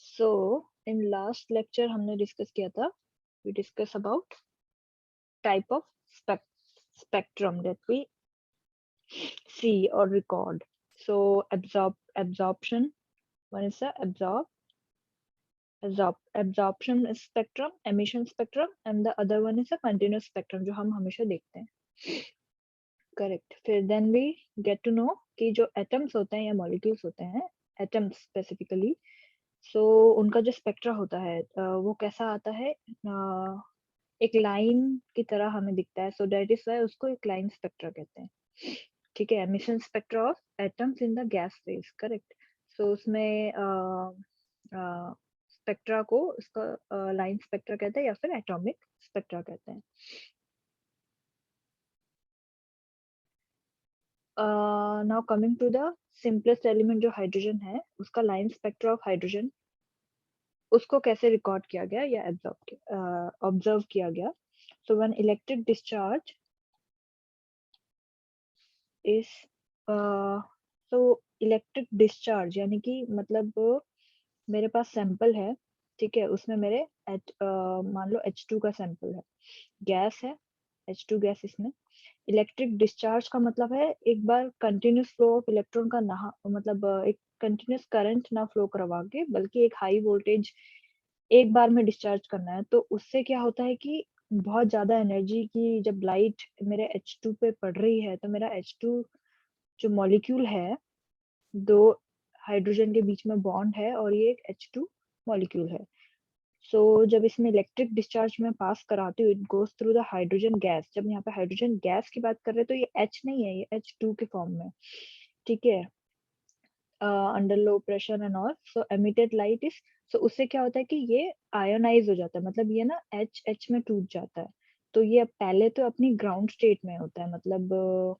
So in last lecture हमने discuss किया था, we discuss about type of spectrum that we see or record. So absorption, one is the absorption spectrum, emission spectrum, and the other one is a continuous spectrum जो हम हमेशा देखते हैं. Correct. फिर then we get to know कि जो atoms होते हैं या molecules होते हैं, atoms specifically, so उनका जो स्पेक्ट्रा होता है वो कैसा आता है, एक लाइन की तरह हमें दिखता है. सो दैट इज व्हाई उसको एक लाइन स्पेक्ट्रा कहते हैं. ठीक है, emission spectra of atoms in the gas phase. Correct. So उसमें स्पेक्ट्रा को उसका लाइन स्पेक्ट्रा कहते हैं या फिर एटॉमिक स्पेक्ट्रा कहते हैं. Now coming to the simplest element जो हाइड्रोजन है, उसका लाइन स्पेक्ट्रा ऑफ हाइड्रोजन, उसको कैसे रिकॉर्ड किया गया या ऑब्जर्व किया गया. So when electric discharge is so electric discharge यानी कि मतलब मेरे पास सैंपल है, ठीक है, उसमें मेरे मान लो H2 का सैंपल है, गैस है, H2 गैस. इसमें इलेक्ट्रिक डिस्चार्ज का मतलब है एक बार कंटिन्यूस फ्लो ऑफ इलेक्ट्रॉन का ना, मतलब एक कंटिन्यूस करंट ना फ्लो करवा के, बल्कि एक हाई वोल्टेज एक बार में डिस्चार्ज करना है. तो उससे क्या होता है कि बहुत ज्यादा एनर्जी की जब लाइट मेरे H2 पे पड़ रही है, तो मेरा H2 जो मॉलिक्यूल है, दो हाइड्रोजन के बीच में बॉन्ड है और ये एक H2 मॉलिक्यूल है. सो जब इसमें इलेक्ट्रिक डिस्चार्ज में पास कराती हूँ, it goes through the hydrogen gas. जब यहाँ पे हाइड्रोजन गैस की बात कर रहे हैं तो ये H नहीं है, ये H2 के फॉर्म में. ठीक है, under low pressure and all. So emitted light is, so उससे क्या होता है कि ये आयोनाइज हो जाता है, मतलब ये ना H में टूट जाता है. तो ये पहले तो अपनी ग्राउंड स्टेट में होता है, मतलब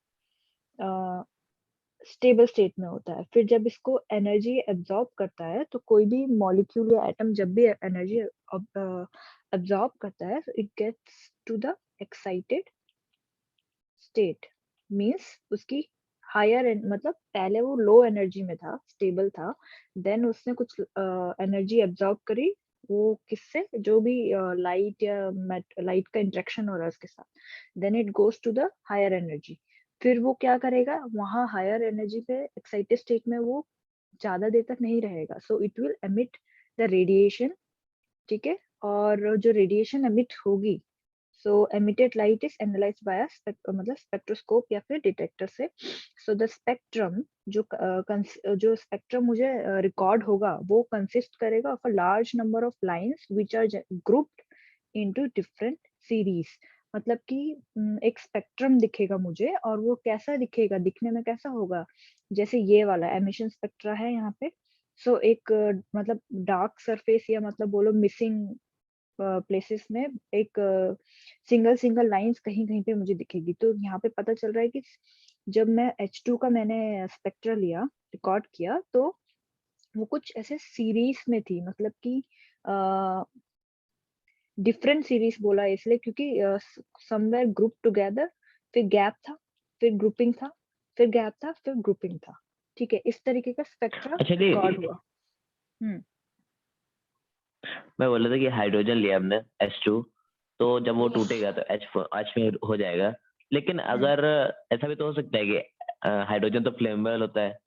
स्टेबल स्टेट में होता है. फिर जब इसको एनर्जी एब्जॉर्ब करता है, तो कोई भी मॉलिक्यूल या एटम जब भी एनर्जी एब्जॉर्ब करता है, it gets to the excited state. Means उसकी हायर, मतलब पहले वो लो एनर्जी में था, स्टेबल था, देन उसने कुछ एनर्जी एब्जॉर्ब करी. वो किससे, जो भी लाइट या लाइट का इंटरेक्शन हो रहा है उसके साथ, then it goes to the higher energy. फिर वो क्या करेगा, वहां हायर एनर्जी पे एक्साइटेड स्टेट में वो ज्यादा देर तक नहीं रहेगा. So it will emit the radiation. ठीक है, और जो रेडिएशन एमिट होगी, so emitted light is analysed by मतलब स्पेक्ट्रोस्कोप या फिर डिटेक्टर से. सो द स्पेक्ट्रम, जो स्पेक्ट्रम मुझे रिकॉर्ड होगा, वो कंसिस्ट करेगा of a large number of lines which are grouped into different series. मतलब कि एक स्पेक्ट्रम दिखेगा मुझे, और वो कैसा दिखेगा, दिखने में कैसा होगा, जैसे ये वाला एमिशन स्पेक्ट्रा है यहाँ पे. सो एक मतलब डार्क सरफेस, या मतलब बोलो मिसिंग प्लेसेस में एक सिंगल सिंगल लाइंस कहीं कहीं पे मुझे दिखेगी. तो यहाँ पे पता चल रहा है कि जब मैं H2 का मैंने स्पेक्ट्रा लिया, रिकॉर्ड किया, तो वो कुछ ऐसे सीरीज में थी, मतलब कि डिफरेंट सीरीज बोला इसलिए क्योंकि समवेयर ग्रुप टुगेदर, फिर गैप था, फिर ग्रुपिंग था, फिर गैप था, फिर ग्रुपिंग था. ठीक है, इस तरीके का स्पेक्ट्रा रिकॉर्ड हुआ. मैं बोल रहा था कि हाइड्रोजन लिया हमने H2, तो जब वो टूटेगा तो H में हो जाएगा. लेकिन अगर ऐसा भी तो हो सकता है कि हाइड्रोजन तो फ्लेमेबल होता है,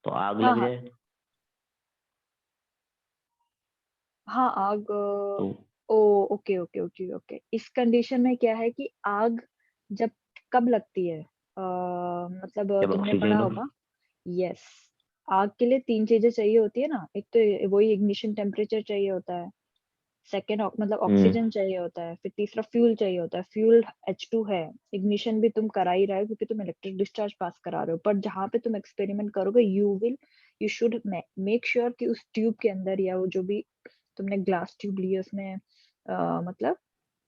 तो आग लग जाए. हाँ, आग. ओ ओके ओके ओके ओके. इस कंडीशन में क्या है कि आग जब कब लगती है, मतलब तुमने पढ़ा होगा. यस, आग के लिए 3 चीजें चाहिए होती है ना. एक तो वही इग्निशन टेम्परेचर चाहिए होता है, सेकेंड मतलब ऑक्सीजन चाहिए होता है, फिर तीसरा फ्यूल चाहिए होता है. फ्यूल H2 है, इग्निशन भी तुम करा ही रहे हो क्योंकि तुम इलेक्ट्रिक डिस्चार्ज पास करा रहे हो. पर जहाँ पे तुम एक्सपेरिमेंट करोगे, यू शुड मेक श्योर कि उस ट्यूब के अंदर, या वो जो भी तुमने ग्लास ट्यूब ली है, उसमें मतलब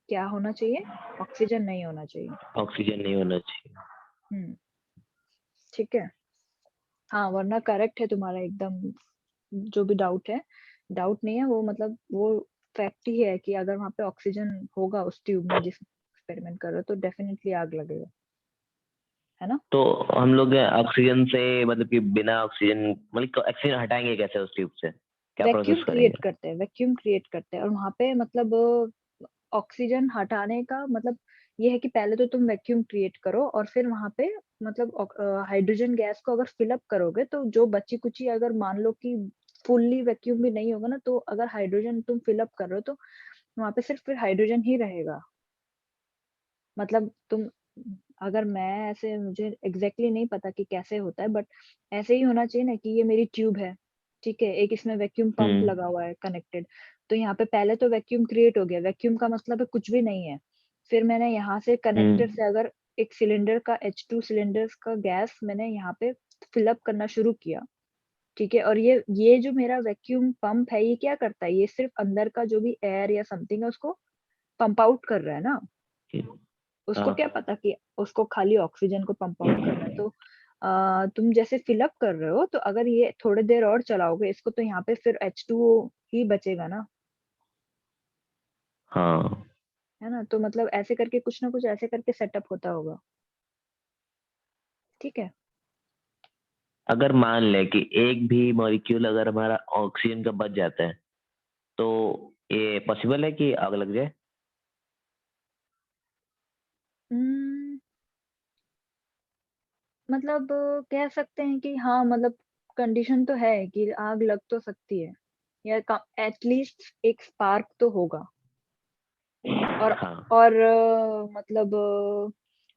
क्या होना चाहिए, ऑक्सीजन नहीं होना चाहिए. ऑक्सीजन नहीं होना चाहिए. ठीक है. हाँ, वरना करेक्ट है तुम्हारा एकदम. जो भी डाउट है, डाउट नहीं है वो, मतलब वो फैक्ट ही है कि अगर वहां पे ऑक्सीजन होगा उस ट्यूब में जिस एक्सपेरिमेंट कर रहे हो, तो डेफिनेटली आग लगेगा. है ना? तो हम लोग ऑक्सीजन से मतलब कि बिना ऑक्सीजन मतलब ऑक्सीजन हटाएंगे कैसे उस ट्यूब से, क्या वैक्यूम प्रोसेस क्रिएट करेंगे? करते हैं, वैक्यूम क्रिएट करते हैं, और वहाँ पे मतलब ऑक्सीजन हटाने का मतलब ये है कि पहले तो तुम वैक्यूम क्रिएट करो और फिर वहाँ पे मतलब हाइड्रोजन गैस को अगर फिल अप करोगे तो जो बची-कुची अगर मान लो कि फुल्ली वैक्यूम भी नहीं होगा ना, तो अगर हाइड्रोजन तुम फिल अप कर रहे हो तो वहाँ पे सिर्फ फिर हाइड्रोजन ही रहेगा। मतलब तुम अगर मैं ऐसे मुझे एग्ज़ैक्टली नहीं पता कि कैसे होता है, बट ऐसे ही होना चाहिए ना कि ये मेरी ट्यूब है, ठीक है? एक इसमें वैक्यूम पंप हम्म। लगा हुआ है कनेक्टेड। तो यहाँ पे पहले तो वैक्यूम क्रिएट हो गया, वैक्यूम का मतलब है कुछ भी नहीं है। फिर मैंने यहाँ से कनेक्टर हम्म। से अगर एक सिलेंडर का H2 सिलेंडर्स का गैस मैंने यहाँ पे फिल अप करना शुरू किया, ठीक है? और ये जो मेरा वैक्यूम पंप है, ये क्या करता है? ये सिर्फ़ अंदर का जो भी एयर या समथिंग है उसको पंप आउट कर रहा है ना। उसको क्या हाँ। पता कि उसको खाली ऑक्सीजन को पंप आउट करना है। तो तुम जैसे फिल अप कर रहे हो तो अगर ये थोड़ी देर और चलाओगे इसको तो यहाँ पे फिर H2O ही बचेगा ना, हाँ। है ना? तो मतलब ऐसे करके कुछ ना कुछ ऐसे करके सेटअप होता होगा, ठीक है? अगर मान लें कि एक भी मॉलिक्यूल अगर हमारा ऑक्सीजन का बच जाता है तो ये पॉसिबल है कि आग लग जाए? उम, मतलब कह सकते हैं कि हाँ, मतलब कंडीशन तो है कि आग लग तो सकती है या क एट लीस्ट एक स्पार्क तो होगा। और हाँ। मतलब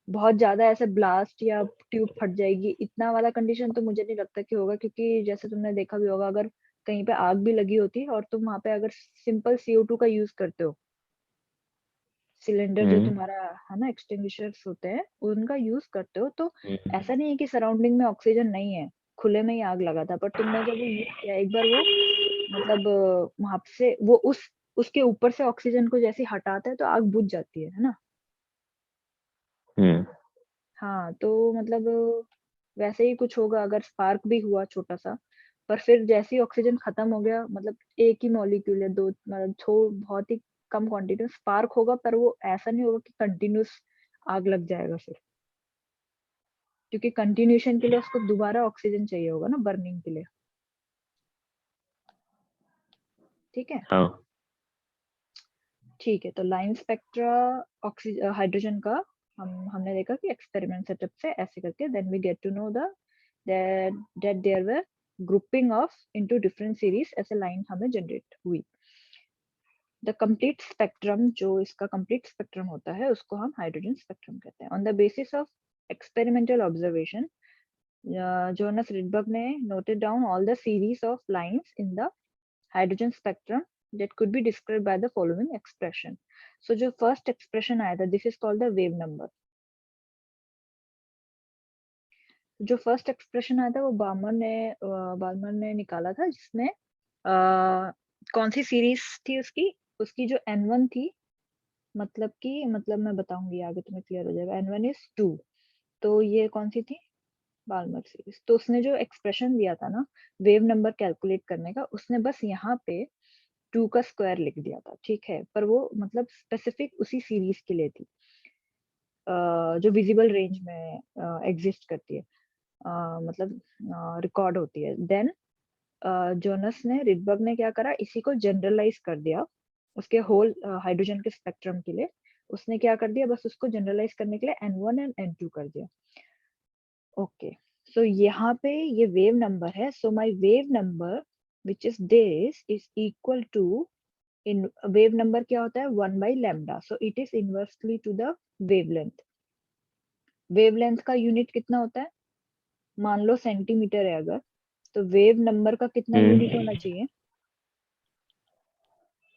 बहुत ज़्यादा ऐसे ब्लास्ट या ट्यूब फट जाएगी, इतना वाला कंडीशन तो मुझे नहीं लगता कि होगा, क्योंकि जैसे तुमने देखा भी होगा अगर कहीं पे आग भी लगी होती है और तुम वहाँ पे अगर सिंपल CO2 का यूज़ करते हो, सिलेंडर जो हम्म। तुम्हारा है ना एक्सटिंग्विशर्स होते हैं, उनका यूज़ करते हो तो हम्म। ऐसा नहीं है कि सराउंडिंग में ऑक्सीजन नहीं है, खुले में ही आग लगा था, पर तुमने जब वो यूज़ किया एक बार वो मतलब वहाँ से वो उसके ऊपर से ऑक्सीजन को जैसे ही हटाता है तो आग बुझ जाती है ना? हम्म। हाँ, तो मतलब वैसे ही कुछ होगा अगर स्पार्क भी हुआ छोटा-सा, पर फिर जैसे ही ऑक्सीजन खत्म हो गया मतलब एक ही मॉलिक्यूल है 2 मतलब बहुत ही कम क्वांटिटी में स्पार्क होगा, पर वो ऐसा नहीं होगा कि कंटीन्यूअस आग लग जाएगा फिर। क्योंकि कंटिन्यूएशन के लिए उसको दोबारा ऑक्सीजन चाहिए होगा ना बर्निंग के लिए, ठीक है? हाँ। ठीक है, तो लाइन स्पेक्ट्रा हाइड्रोजन का हमने देखा कि एक्सपेरिमेंट सेटअप से ऐसे करके then we get to know that there were grouping of into different series, ऐसे लाइन हमें जनरेट हुई। द कंप्लीट स्पेक्ट्रम, जो इसका कंप्लीट स्पेक्ट्रम होता है उसको हम हाइड्रोजन स्पेक्ट्रम कहते हैं। On the basis of experimental observation, Jonas Rydberg ने noted down all the series of lines in the hydrogen spectrum that could be described by the following expression. So जो first expression आया था, this is called the wave number. जो first expression आया था वो बार्मर ने निकाला था, जिसमें कौन सी सीरीज थी उसकी उसकी जो N1 थी, मतलब मैं बताऊंगी आगे तुम्हें क्लियर हो जाएगा। N1 is 2, तो ये कौन सी थी? बाल्मर सीरीज। तो उसने जो एक्सप्रेशन दिया था ना वेव नंबर कैलकुलेट करने का, उसने बस यहाँ पे 2 का स्क्वायर लिख दिया था, ठीक है? पर वो मतलब स्पेसिफिक उसी सीरीज के लिए थी, जो विजिबल रेंज में एग्जिस्ट करती है, मतलब रिकॉर्ड होती है। देन जोनस ने रिडबर्ग ने क्या करा, इसी को जनरलाइज कर दिया उसके होल हाइड्रोजन के स्पेक्ट्रम के लिए। उसने क्या कर दिया, बस उसको जनरलाइज करने के लिए N1 एंड N2 कर दिया। ओके, सो यहाँ पे ये वेव नंबर है, so my wave number which is this is equal to, इन वेव नंबर क्या होता है 1 by lambda, so it is inversely to the wavelength। Wavelength का यूनिट कितना होता है? मान लो सेंटीमीटर है अगर, तो वेव नंबर का कितना यूनिट होना चाहिए?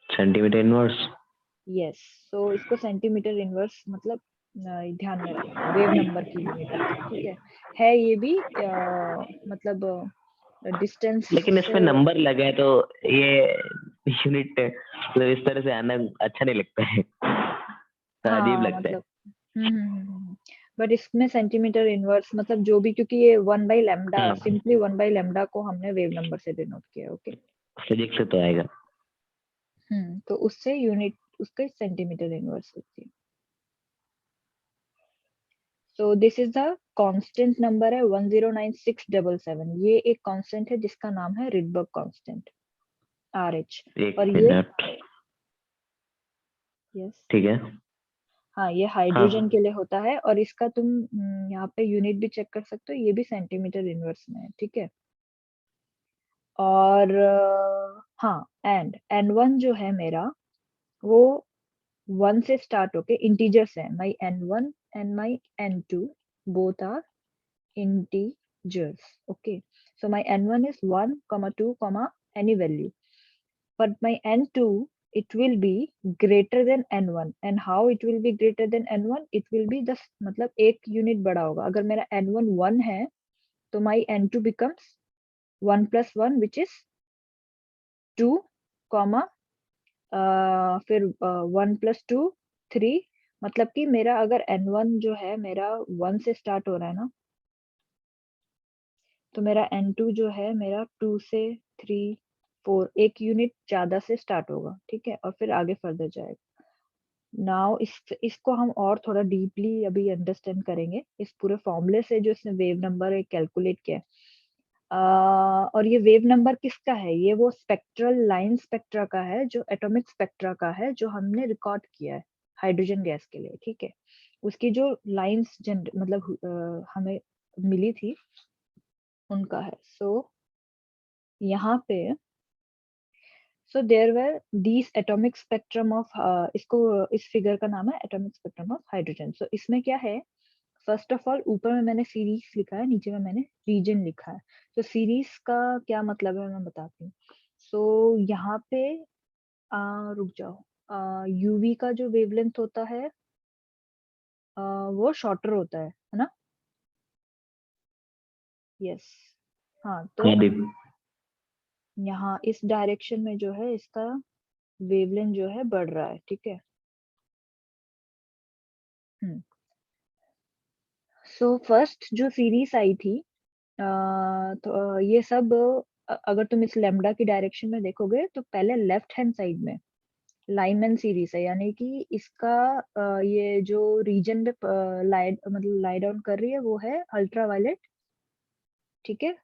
Centimetre inverse. यस, सो इसको सेंटीमीटर इनवर्स मतलब ध्यान में रखना वेव नंबर की यूनिट, ठीक है ये भी मतलब डिस्टेंस लेकिन से। इसमें नंबर लगा है तो ये यूनिट मतलब इस तरह से आना अच्छा नहीं लगता है, तो अजीब हाँ लगता है। मतलब बट इसमें सेंटीमीटर इनवर्स मतलब जो भी, क्योंकि ये 1 by lambda, हाँ, सिंपली 1 by lambda को हमने वेव नंबर से डिनोट किया, ओके। फिजिक्स से तो आएगा। तो उससे यूनिट उसका सेंटीमीटर इनवर्स होती है। So this is the constant number है 109677। ये एक कांस्टेंट है जिसका नाम है रिडबर्ग कांस्टेंट, RH। एक और ये मिनट। यस ठीक है। हाँ, ये हाइड्रोजन के लिए होता है। और इसका तुम यहाँ पे यूनिट भी चेक कर सकते हो, ये भी सेंटीमीटर इनवर्स में है, ठीक है। और हाँ, एंड N1 जो है मेरा, वो 1 से स्टार्ट होके इंटीजर्स है। My N1 and my N2 both are integers. Okay, so my n1 is 1 comma 2 comma any value, but my n2, it will be greater than n1. And how it will be greater than n1? It will be the मतलब एक unit बड़ा होगा। अगर मेरा n1 1 है तो my n2 becomes 1 plus 1 which is 2 comma फिर 1 plus 2 3। मतलब कि मेरा अगर n1 जो है मेरा 1 से स्टार्ट हो रहा है ना, तो मेरा N2 जो है मेरा 2 से 3 4 एक यूनिट ज्यादा से स्टार्ट होगा, ठीक है, और फिर आगे फर्दर जाएगा। नाउ इसको हम और थोड़ा डीपली अभी अंडरस्टैंड करेंगे इस पूरे फॉर्मूले से जो इसने वेव नंबर कैलकुलेट किया है। और ये वेव नंबर किसका है? ये वो स्पेक्ट्रल लाइन स्पेक्ट्रा का है, जो एटॉमिक स्पेक्ट्रा का है, जो हमने रिकॉर्ड किया है हाइड्रोजन गैस के लिए, ठीक है। उसकी जो लाइंस मतलब हमें मिली थी उनका है। सो यहाँ पे so there were these atomic spectrum of इसको इस फिगर का नाम है atomic spectrum of hydrogen. So इसमें क्या है, फर्स्ट ऑफ ऑल ऊपर में मैंने सीरीज लिखा है, नीचे में मैंने रीजन लिखा है। तो सीरीज का क्या मतलब है मैं बताती हूँ। सो यहाँ पे रुक जाओ, यूवी का जो वेवलेंथ होता है वो शॉर्टर होता है ना। यस, हाँ। तो हाँ दीप। यहाँ इस डायरेक्शन में जो है इसका वेवलेंथ जो है बढ़ रहा है, ठीक है। सो फर्स्ट जो सीरीज आई थी तो ये सब अगर तुम इस लेमडा की डायरेक्शन में देखोगे तो पहले लेफ्ट हैंड साइड में लाइमन सीरीज है, यानी कि इसका ये जो रीजन पे लाइट मतलब लाई डाउन कर रही है वो है अल्ट्रावायलेट, ठीक है।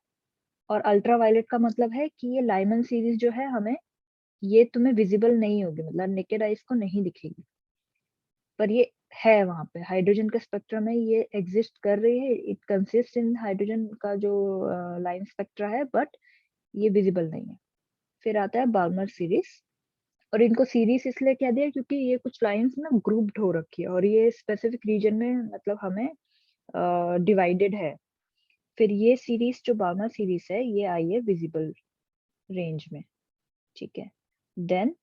और अल्ट्रावायलेट का मतलब है कि ये लाइमन सीरीज जो है हमें ये तुम्हें विजिबल नहीं होगी, मतलब नेकेड आइज को नहीं दिखेगी, पर ये है वहां पे हाइड्रोजन के स्पेक्ट्रम में ये एग्जिस्ट कर रही है। इट कंसिस्ट इन हाइड्रोजन का जो लाइन स्पेक्ट्रा है, बट ये विजिबल नहीं है। फिर आता है बाल्मर सीरीज। और इनको सीरीज इसलिए कह दिया क्योंकि ये कुछ लाइंस ना ग्रुप्ड हो रखी है और ये स्पेसिफिक रीजन में मतलब हमें डिवाइडेड है। फिर ये सीरीज जो बाल्मर सीरीज है ये आई है विजिबल रेंज में, ठीक है। देन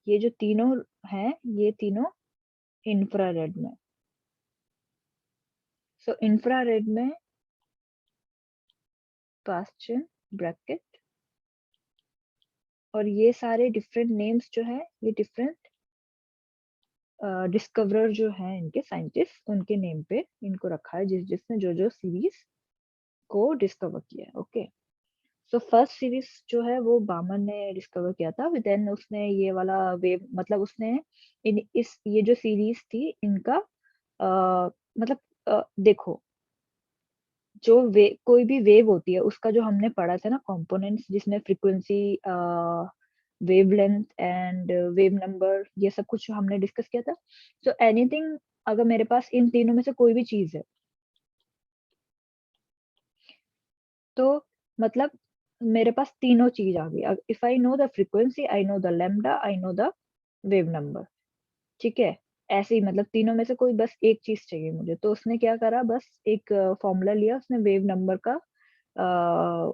ये जो तीनों हैं ये तीनों इंफ्रारेड में। सो इंफ्रारेड में पास्चन ब्रैकेट, और ये सारे डिफरेंट नेम्स जो है ये डिफरेंट डिस्कवरर जो है इनके साइंटिस्ट उनके नेम पे इनको रखा है, जिसने जो जो सीरीज को डिस्कवर किया है। ओके, सो फर्स्ट सीरीज जो है वो बामन ने डिस्कवर किया था। देन उसने ये वाला वेव मतलब उसने इस ये जो सीरीज थी इनका मतलब देखो, जो कोई भी वेव होती है उसका जो हमने पढ़ा था ना कंपोनेंट्स, जिसमें frequency wavelength and wave number ये सब कुछ हमने डिस्कस किया था। सो एनीथिंग, अगर मेरे पास इन तीनों में से कोई भी चीज है तो मतलब मेरे पास तीनों चीज आ गई। If I know the frequency, I know the lambda, I know the wave number, ठीक है। ऐसे ही मतलब तीनों में से कोई बस एक चीज चाहिए मुझे, तो उसने क्या करा, बस एक फॉर्मूला लिया उसने वेव नंबर का,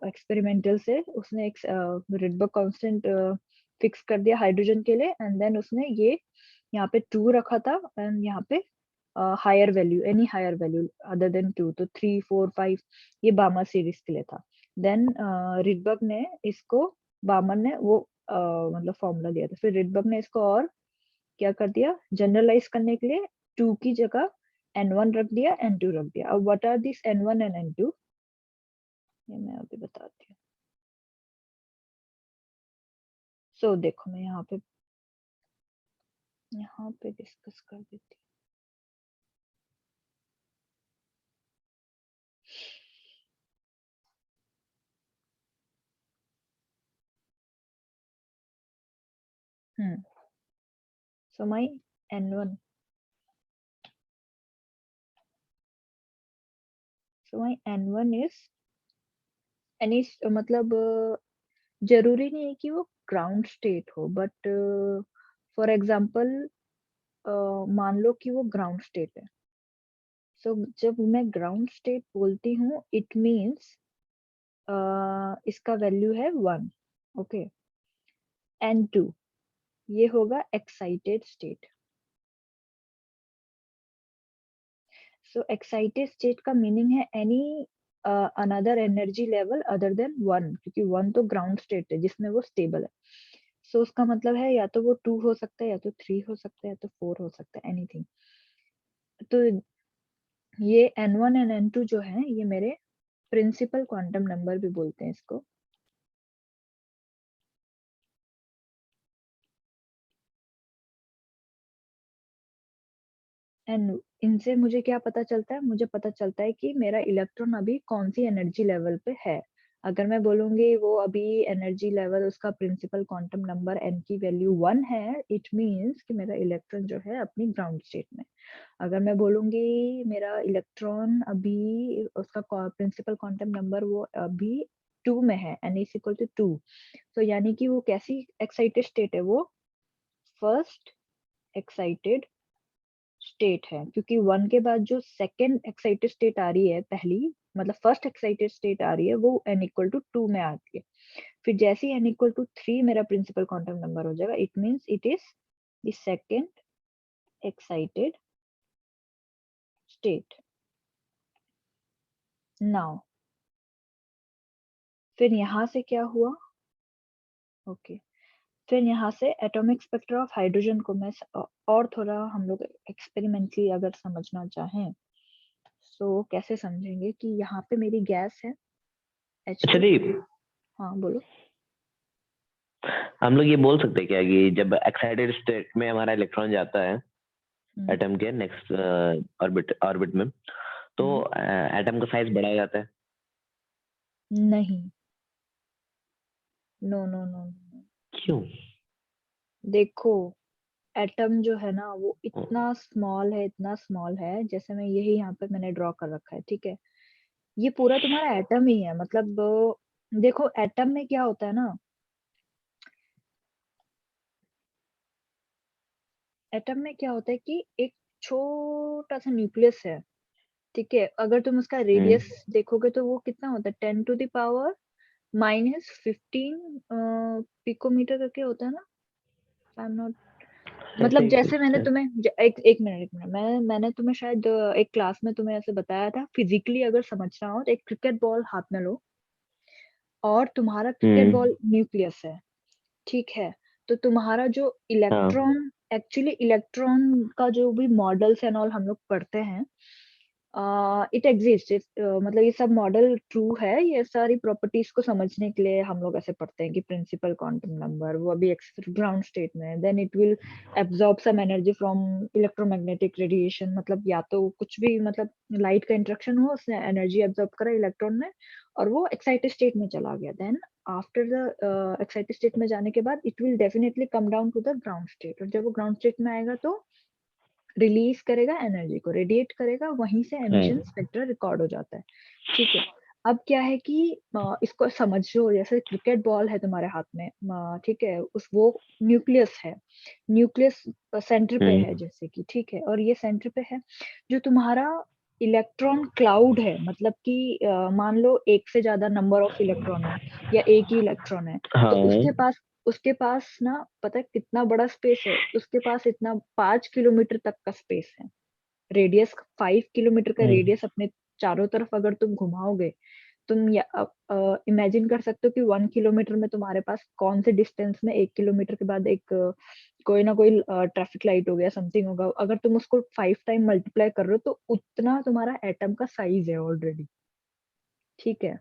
एक्सपेरिमेंटल से उसने एक रिडबर्ग कांस्टेंट फिक्स कर दिया हाइड्रोजन के लिए। एंड देन उसने ये यहाँ पे 2 रखा था एंड यहाँ पे higher value, any higher value other than 2, तो 3 4 5 ये बामर सीरीज के लिए था। देन रिडबर्ग ने इसको, बामर ने वो मतलब फॉर्मूला दिया था, फिर रिडबर्ग ने इसको और क्या कर दिया, जनरलाइज करने के लिए 2 की जगह N1 रख दिया, N2 रख दिया। अब what are this N1 and N2, ये मैं अभी बताती हूँ। सो देखो मैं यहाँ पे डिस्कस कर देती So my N1. So my N1 is any मतलब जरूरी नहीं है कि वो ग्राउंड स्टेट हो, बट फॉर एग्जांपल मान लो कि वो ग्राउंड स्टेट है। सो जब मैं ग्राउंड स्टेट बोलती हूँ, इट मीन्स इसका वैल्यू है 1, ओके। N2 ये होगा excited state. So excited state का मीनिंग है any another energy level other than 1, क्योंकि 1 तो ग्राउंड स्टेट है जिसमें वो स्टेबल है। सो उसका मतलब है या तो वो 2 हो सकता है, या तो 3 हो सकता है, या तो 4 हो सकता है, एनीथिंग। तो ये N1 एंड N2 जो है, ये मेरे प्रिंसिपल क्वांटम नंबर भी बोलते हैं इसको। एंड इनसे मुझे क्या पता चलता है? मुझे पता चलता है कि मेरा इलेक्ट्रॉन अभी कौन सी एनर्जी लेवल पे है। अगर मैं बोलूंगी वो अभी एनर्जी लेवल, उसका प्रिंसिपल क्वांटम नंबर n की वैल्यू 1 है, इट मींस कि मेरा इलेक्ट्रॉन जो है अपनी ग्राउंड स्टेट में। अगर मैं बोलूंगी मेरा इलेक्ट्रॉन अभी, उसका प्रिंसिपल क्वांटम नंबर वो अभी 2 में है, n इज इक्वल टू 2, तो यानी कि वो कैसी एक्साइटेड स्टेट है? वो फर्स्ट एक्साइटेड स्टेट है, क्योंकि 1 के बाद जो सेकंड एक्साइटेड स्टेट आ रही है, पहली मतलब फर्स्ट एक्साइटेड स्टेट आ रही है, वो n इक्वल टू 2 में आती है। फिर जैसे ही n इक्वल टू 3 मेरा प्रिंसिपल क्वांटम नंबर हो जाएगा, it means it is the second excited state. Now फिर यहाँ से क्या हुआ? ओके फिर यहाँ से एटॉमिक स्पेक्ट्रा ऑफ हाइड्रोजन को मैं और थोड़ा हम लोग एक्सपेरिमेंटली अगर समझना चाहें, तो कैसे समझेंगे कि यहाँ पे मेरी गैस है अच्छा H2। जी, हाँ बोलो। हम लोग ये बोल सकते हैं क्या कि जब एक्साइटेड स्टेट में हमारा इलेक्ट्रॉन जाता है एटम के नेक्स्ट ऑर्बिट में, तो एटम का साइज बढ़ा जाता है? नहीं, नो नो नो नो। क्यों? देखो, एटम जो है ना वो इतना स्मॉल है, इतना स्मॉल है, जैसे मैं यही यहाँ पे मैंने ड्रॉ कर रखा है, ठीक है। ये पूरा तुम्हारा एटम ही है, मतलब देखो एटम में क्या होता है ना, एटम में क्या होता है कि एक छोटा सा न्यूक्लियस है, ठीक है। अगर तुम उसका रेडियस देखोगे तो वो कितना होता है, 10⁻⁻⁻15 पिकोमीटर करके होता है ना, आई एम नॉट, मतलब ऐसे जैसे कुछ मैंने है। तुम्हें एक मिनट मैंने तुम्हें शायद एक क्लास में तुम्हें ऐसे बताया था, फिजिकली अगर समझना हो तो एक क्रिकेट बॉल हाथ में लो, और तुम्हारा क्रिकेट बॉल न्यूक्लियस है, ठीक है। तो तुम्हारा जो हाँ। इलेक्ट्रॉन, एक्चुअली इलेक्ट्रॉन का जो भी मॉडल्स एंड ऑल हम लोग पढ़ते हैं, इट एग्जिस्ट, मतलब ये सब मॉडल ट्रू है, ये सारी प्रॉपर्टीज को समझने के लिए हम लोग ऐसे पढ़ते हैं कि प्रिंसिपल क्वांटम नंबर वो अभी ग्राउंड स्टेट में है, then it will absorb some energy from electromagnetic radiation, मतलब या तो कुछ भी, मतलब लाइट का इंटरेक्शन हुआ, उसने एनर्जी एब्जॉर्ब करा इलेक्ट्रॉन ने, और वो एक्साइटेड स्टेट में चला गया। Then after the excited state में जाने के बाद it will definitely come down to the ground state, और जब वो ग्राउंड स्टेट में आएगा तो रिलीज करेगा एनर्जी को, रेडिएट करेगा, वहीं से एमिशन स्पेक्ट्रा रिकॉर्ड हो जाता है, ठीक है। अब क्या है कि इसको समझो, जैसे क्रिकेट बॉल है तुम्हारे हाथ में, ठीक है, उस वो न्यूक्लियस है, न्यूक्लियस सेंटर पे है जैसे कि, ठीक है, और ये सेंटर पे है जो तुम्हारा इलेक्ट्रॉन क्लाउड है, मतलब कि मान लो एक से ज्यादा नंबर ऑफ इलेक्ट्रॉन है, या एक ही इलेक्ट्रॉन है, तो हाँ। उसके पास ना, पता है कितना बड़ा स्पेस है उसके पास? इतना 5 किलोमीटर तक का स्पेस है, रेडियस 5 किलोमीटर का रेडियस अपने चारों तरफ अगर तुम घुमाओगे, तुम इमेजिन कर सकते हो कि 1 किलोमीटर में तुम्हारे पास कौन से डिस्टेंस में, 1 किलोमीटर के बाद एक कोई ना कोई ट्रैफिक लाइट हो गया, समथिंग होगा, अगर तुम उसको 5 टाइम मल्टीप्लाई कर रहे हो तो उतना तुम्हारा एटम का साइज है ऑलरेडी, ठीक है।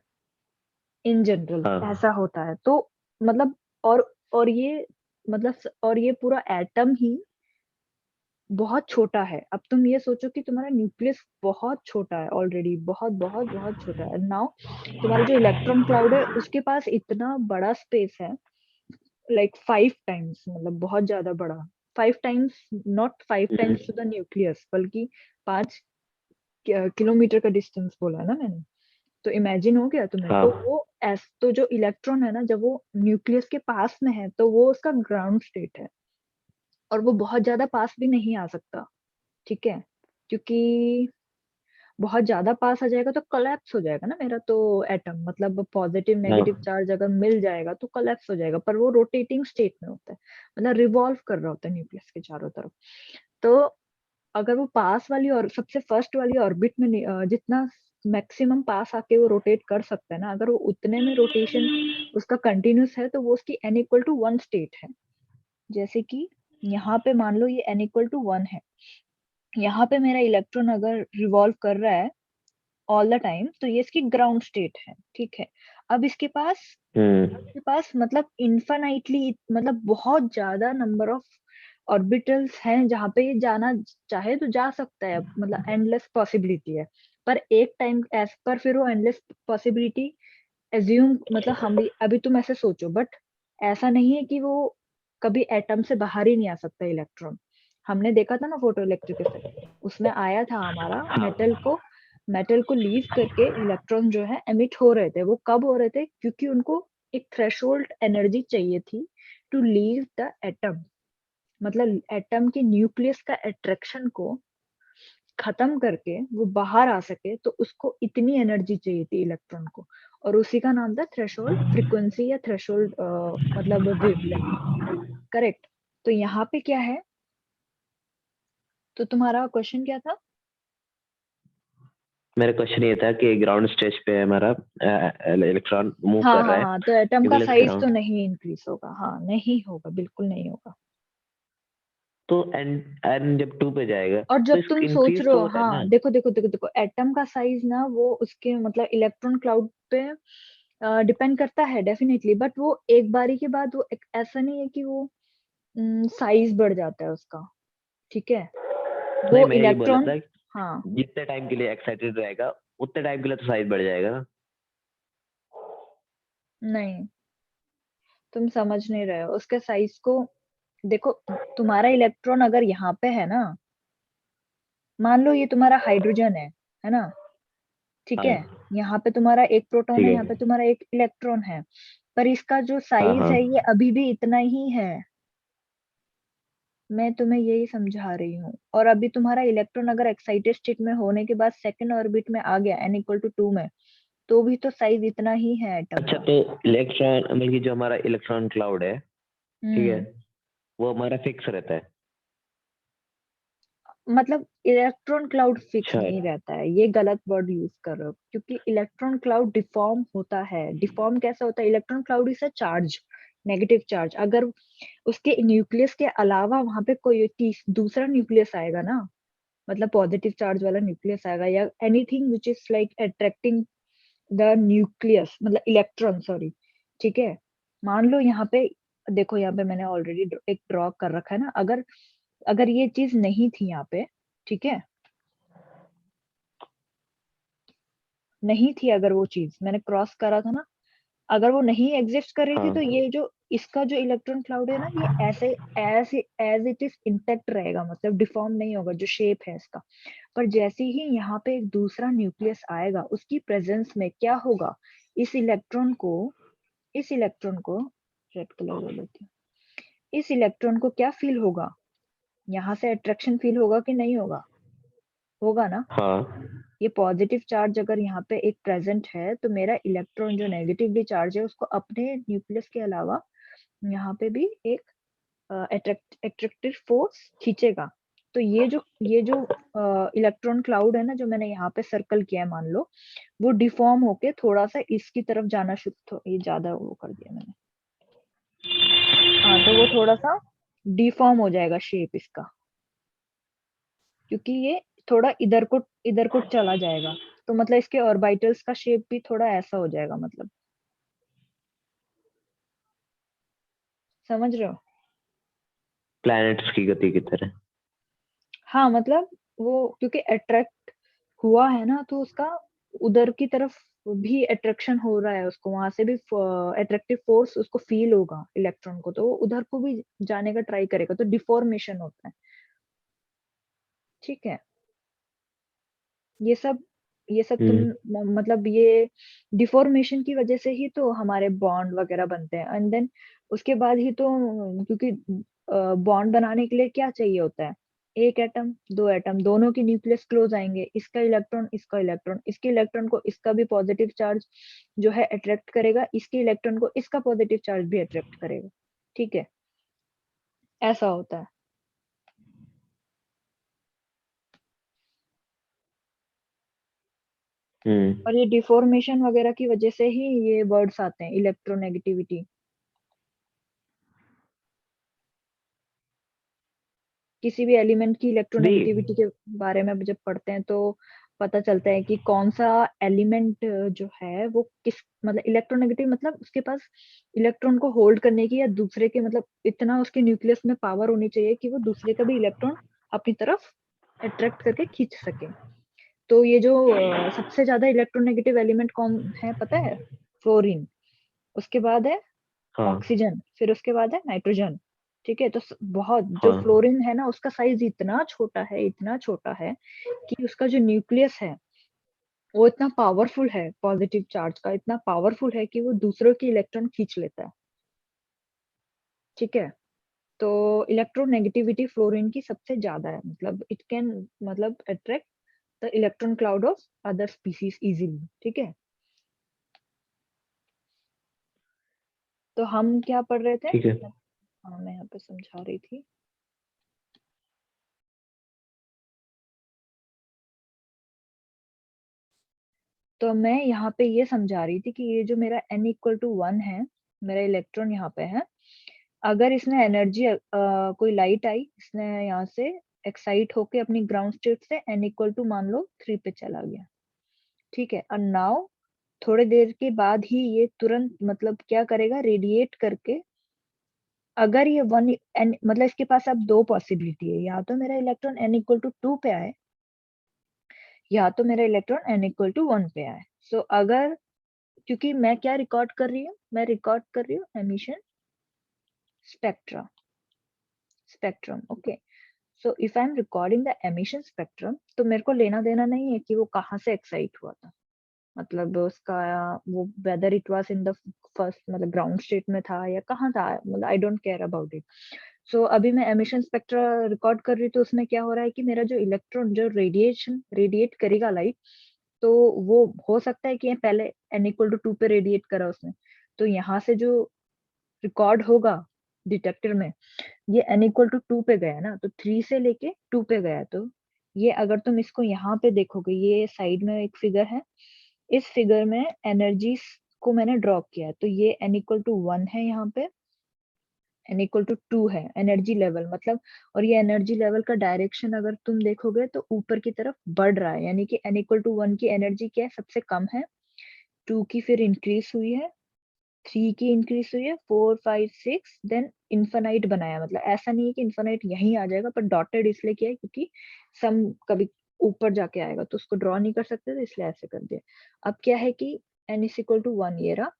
इन जनरल हाँ। ऐसा होता है, तो मतलब, और ये मतलब, और ये पूरा एटम ही बहुत छोटा है। अब तुम ये सोचो कि तुम्हारा न्यूक्लियस बहुत छोटा है ऑलरेडी, बहुत बहुत बहुत छोटा है, नाउ तुम्हारा जो इलेक्ट्रॉन क्लाउड है उसके पास इतना बड़ा स्पेस है, like 5 times, मतलब बहुत ज्यादा बड़ा, 5 times, not 5 times to the nucleus, बल्कि 5 किलोमीटर का डिस्टेंस बोला ना मैंने। तो इमेजिन हो गया तुम्हें। हाँ तो वो तो जो इलेक्ट्रॉन है ना, जब वो न्यूक्लियस के पास में है तो वो उसका ग्राउंड स्टेट है, और वो बहुत ज्यादा पास भी नहीं आ सकता, ठीक है, क्योंकि बहुत ज्यादा पास आ जाएगा तो कोलैप्स हो जाएगा ना मेरा तो एटम, मतलब पॉजिटिव हाँ नेगेटिव चार्ज अगर मिल जाएगा तो कोलैप्स हो जाएगा। पर वो रोटेटिंग स्टेट में होता है, मतलब रिवॉल्व कर रहा होता है न्यूक्लियस के चारों तरफ। तो अगर वो पास वाली और सबसे फर्स्ट वाली ऑर्बिट में जितना मैक्सिमम पास आके वो रोटेट कर सकता है ना, अगर वो उतने में रोटेशन उसका कंटिन्यूस है तो वो उसकी n इक्वल टू 1 स्टेट है। जैसे कि यहाँ पे मान लो ये n इक्वल टू 1 है, यहाँ पे मेरा इलेक्ट्रॉन अगर रिवॉल्व कर रहा है ऑल द टाइम, तो ये इसकी ग्राउंड स्टेट है, ठीक है। अब इसके पास मतलब इन्फाइनाइटली, मतलब बहुत ज्यादा नंबर ऑफ ऑर्बिटल्स हैं जहाँ पे ये जाना चाहे तो जा सकता है, मतलब एंडलेस पॉसिबिलिटी है। पर एक टाइम एज पर फिर वो एंडलेस पॉसिबिलिटी एज्यूम, मतलब हम भी अभी तुम ऐसे सोचो, बट ऐसा नहीं है कि वो कभी एटम से बाहर ही नहीं आ सकता इलेक्ट्रॉन। हमने देखा था ना फोटो इलेक्ट्रिक इफेक्ट, उसमें आया था हमारा हाँ मेटल को लीव करके इलेक्ट्रॉन जो है एमिट हो रहे थे। वो कब हो रहे थे? क्योंकि उनको एक थ्रेशोल्ड एनर्जी चाहिए थी टू लीव द एटम, मतलब एटम के न्यूक्लियस का अट्रैक्शन को खत्म करके वो बाहर आ सके, तो उसको इतनी एनर्जी चाहिए थी इलेक्ट्रॉन को। और उसी का नाम था थ्रेशोल्ड फ्रीक्वेंसी या थ्रेशोल्ड मतलब वेवलेंथ। करेक्ट। तो यहाँ पे क्या है, तो तुम्हारा क्वेश्चन क्या था? मेरा क्वेश्चन ये था कि ग्राउंड स्टेज पे हमारा इलेक्ट्रॉन मूव हाँ कर हाँ रहा है हाँ, तो एटम का न्यूक्लियस के साइज तो अराउंड। नहीं इंक्रीज होगा, हाँ नहीं होगा, बिल्कुल नहीं होगा। तो एन एन जब 2 पे जाएगा और तो जब तुम सोच इंक्रीज रहे तो हो, होता है ना। हाँ देखो देखो देखो देखो, एटम का साइज ना वो उसके मतलब इलेक्ट्रॉन क्लाउड पे डिपेंड करता है डेफिनेटली, बट वो एक बारी के बाद वो ऐसा नहीं है कि वो साइज बढ़ जाता है उसका, ठीक है। नहीं, वो मैं ये बोला इलेक्ट्रॉन, था हाँ जितने टाइम के लिए एक्साइटेड रहेगा उतने टाइम के लिए तो साइज बढ़ जाएगा ना। नहीं, तुम समझ नहीं रहे हो उसके साइज को। देखो, तुम्हारा इलेक्ट्रॉन अगर यहाँ पे है ना, मान लो ये तुम्हारा हाइड्रोजन है ना, ठीक है। हाँ यहाँ पे तुम्हारा एक प्रोटॉन ठीक है, है। यहाँ पे तुम्हारा एक इलेक्ट्रॉन है, पर इसका जो हाँ साइज हाँ है ये अभी भी इतना ही है। मैं तुम्हें यही समझा रही हूँ। और अभी तुम्हारा इलेक्ट्रॉन अगर एक्साइटेड स्टेट में होने के बाद सेकंड ऑर्बिट में आ गया n इक्वल टू 2 में, तो भी तो साइज इतना ही है एटम अच्छा, का। तो इलेक्ट्रॉन मतलब कि जो हमारा इलेक्ट्रॉन क्लाउड है, ठीक है, हम्म। वो हमारा फिक्स रहता है। मतलब इलेक्ट्रॉन क्लाउड फिक्स अच्छा। नहीं रहता है, ये गलत वर्ड यूज कर रहे हो, क्योंकि इलेक्ट्रॉन क्लाउड डिफॉर्म होता है। डिफॉर्म कैसा होता है? Electron cloud is a charge, negative charge. अगर उसके न्यूक्लियस के अलावा वहां पे कोई दूसरा न्यूक्लियस आएगा ना, मतलब पॉजिटिव चार्ज वाला न्यूक्लियस आएगा, या anything which is like attracting the nucleus, मतलब इलेक्ट्रॉन, सॉरी, ठीक है। मान लो यहाँ पे, देखो यहाँ पे मैंने ऑलरेडी एक ड्रॉ कर रखा है ना, अगर अगर ये चीज नहीं थी यहाँ पे, ठीक है, नहीं थी अगर वो चीज मैंने क्रॉस करा था ना, अगर वो नहीं एग्जिस्ट कर रही थी, तो हाँ ये जो इसका जो इलेक्ट्रॉन क्लाउड है ना, ये ऐसे as as it is intact रहेगा, मतलब डिफॉर्म नहीं होगा जो शेप है इसका। पर जैसे ही यहाँ पे एक दूसरा न्यूक्लियस आएगा, उसकी प्रेजेंस में क्या होगा, इस इलेक्ट्रॉन को इस इलेक्ट्रॉन को रेड कलर ले लेती हूँ। इस इलेक्ट्रॉन को क्या फील होगा? यहाँ से अट्रैक्शन फील होगा कि नहीं होगा? होगा ना। हाँ ये पॉजिटिव चार्ज अगर यहाँ पे एक प्रेजेंट है, तो मेरा इलेक्ट्रॉन जो नेगेटिवली चार्ज है उसको अपने न्यूक्लियस के अलावा यहाँ पे भी एक अट्रैक्टिव फोर्स खींचेगा। तो ये जो इलेक्ट्रॉन क्लाउड है ना, जो मैंने यहाँ पे सर्कल किया है, मान लो वो डिफॉर्म होके थोड़ा सा इसकी तरफ जाना शुरू, ये ज्यादा वो कर दिया मैंने, हाँ, तो वो थोड़ा सा डिफॉर्म हो जाएगा शेप इसका, क्योंकि ये थोड़ा इधर को चला जाएगा। तो मतलब इसके ऑर्बिटल्स का शेप भी थोड़ा ऐसा हो जाएगा, मतलब समझ रहे हो? प्लैनेट्स की गति की तरह। हाँ, मतलब वो क्योंकि अट्रैक्ट हुआ है ना, तो उसका उधर की तरफ भी अट्रैक्शन हो रहा है उसको, वहां से भी अट्रैक्टिव फोर्स उसको फील होगा इलेक्ट्रॉन को, तो वो उधर को भी जाने का ट्राई करेगा, तो डिफॉर्मेशन होता है। ठीक है, ये सब तुम मतलब ये डिफॉर्मेशन की वजह से ही तो हमारे बॉन्ड वगैरह बनते हैं, एंड देन उसके बाद ही तो, क्योंकि बॉन्ड बनाने के लिए क्या चाहिए होता है, एक एटम दो एटम दोनों की न्यूक्लियस क्लोज आएंगे, इसका इलेक्ट्रॉन इसका इलेक्ट्रॉन, इसके इलेक्ट्रॉन को इसका भी पॉजिटिव चार्ज जो है अट्रैक्ट करेगा, इसके इलेक्ट्रॉन को इसका पॉजिटिव चार्ज भी अट्रैक्ट करेगा। ठीक है, ऐसा होता है। और ये डिफॉर्मेशन वगैरह की वजह से ही ये वर्ड्स आते हैं, इलेक्ट्रोनेगेटिविटी। किसी भी एलिमेंट की इलेक्ट्रोनेगेटिविटी के बारे में जब पढ़ते हैं तो पता चलता है कि कौन सा एलिमेंट जो है वो किस, मतलब इलेक्ट्रोनेगेटिव मतलब उसके पास इलेक्ट्रॉन को होल्ड करने की, या दूसरे के मतलब इतना उसके न्यूक्लियस में पावर होनी चाहिए कि वो दूसरे का भी इलेक्ट्रॉन अपनी तरफ अट्रैक्ट करके खींच सके। तो ये जो सबसे ज्यादा इलेक्ट्रोनेगेटिव एलिमेंट कौन है पता है? फ्लोरीन, उसके बाद है हाँ ऑक्सीजन, फिर उसके बाद है नाइट्रोजन। ठीक है, तो बहुत जो हाँ फ्लोरीन है ना, उसका साइज इतना छोटा है, इतना छोटा है कि उसका जो न्यूक्लियस है वो इतना पावरफुल है, पॉजिटिव चार्ज का इतना पावरफुल है कि वो दूसरों की इलेक्ट्रॉन खींच लेता है। ठीक है, तो इलेक्ट्रोनेगेटिविटी फ्लोरीन की सबसे ज्यादा है, मतलब इट कैन मतलब attract the electron cloud of other species easily. ठीक है, तो हम क्या पढ़ रहे थे? ठीक है। हाँ, मैं यहाँ पे समझा रही थी। तो मैं यहाँ पे ये समझा रही थी कि ये जो मेरा n इक्वल टू 1 है, मेरा इलेक्ट्रॉन यहाँ पे है, अगर इसमें एनर्जी कोई लाइट आई, इसने यहाँ से एक्साइट होके अपनी ग्राउंड स्टेट से n इक्वल टू मान लो 3 पे चला गया। ठीक है, और नाउ थोड़ी देर के बाद ही ये तुरंत मतलब क्या करेगा, रेडिएट करके, अगर ये 1 n मतलब इसके पास अब दो पॉसिबिलिटी है, या तो मेरा इलेक्ट्रॉन n इक्वल टू 2 पे आए, या तो मेरा इलेक्ट्रॉन n इक्वल टू 1 पे आए। सो अगर, क्योंकि मैं क्या रिकॉर्ड कर रही हूँ, मैं रिकॉर्ड कर रही हूँ emission spectra, spectrum. Okay, so if I am recording the emission spectrum, तो मेरे को लेना देना नहीं है कि वो कहाँ से एक्साइट हुआ था, मतलब उसका वो whether it was in the first मतलब ग्राउंड स्टेट में था या कहाँ था, मतलब I don't care about it. So अभी मैं एमिशन स्पेक्ट्रा रिकॉर्ड कर रही हूँ, तो उसमें क्या हो रहा है कि मेरा जो इलेक्ट्रॉन जो रेडिएशन रेडिएट करेगा लाइट, तो वो हो सकता है कि ये पहले n इक्वल टू 2 पे रेडिएट करा उसने, तो यहाँ से जो रिकॉर्ड होगा डिटेक्टर में, ये n इक्वल टू 2 पे गया ना, तो 3 से लेके 2 पे गया। तो ये अगर तुम इसको यहाँ पे देखोगे, ये साइड में एक फिगर है, इस फिगर में एनर्जीज को मैंने ड्रॉ किया है, तो ये n इक्वल टू 1 है यहाँ पे, n इक्वल टू 2 है एनर्जी लेवल मतलब, और ये एनर्जी लेवल का डायरेक्शन अगर तुम देखोगे तो ऊपर की तरफ बढ़ रहा है, यानी कि n इक्वल टू 1 की एनर्जी क्या है, सबसे कम है, 2 की फिर इंक्रीज हुई है, 3 की इंक्रीज हुई है, 4 5 6, देन इन्फानाइट बनाया, मतलब ऐसा नहीं है कि इन्फानाइट यहीं आ जाएगा, पर डॉटेड इसलिए किया है क्योंकि सम कभी ऊपर जाके आएगा तो उसको ड्रॉ नहीं कर सकते, तो इसलिए ऐसे कर दिया। अब क्या है कि n इज इक्वल टू 1 ये रहा।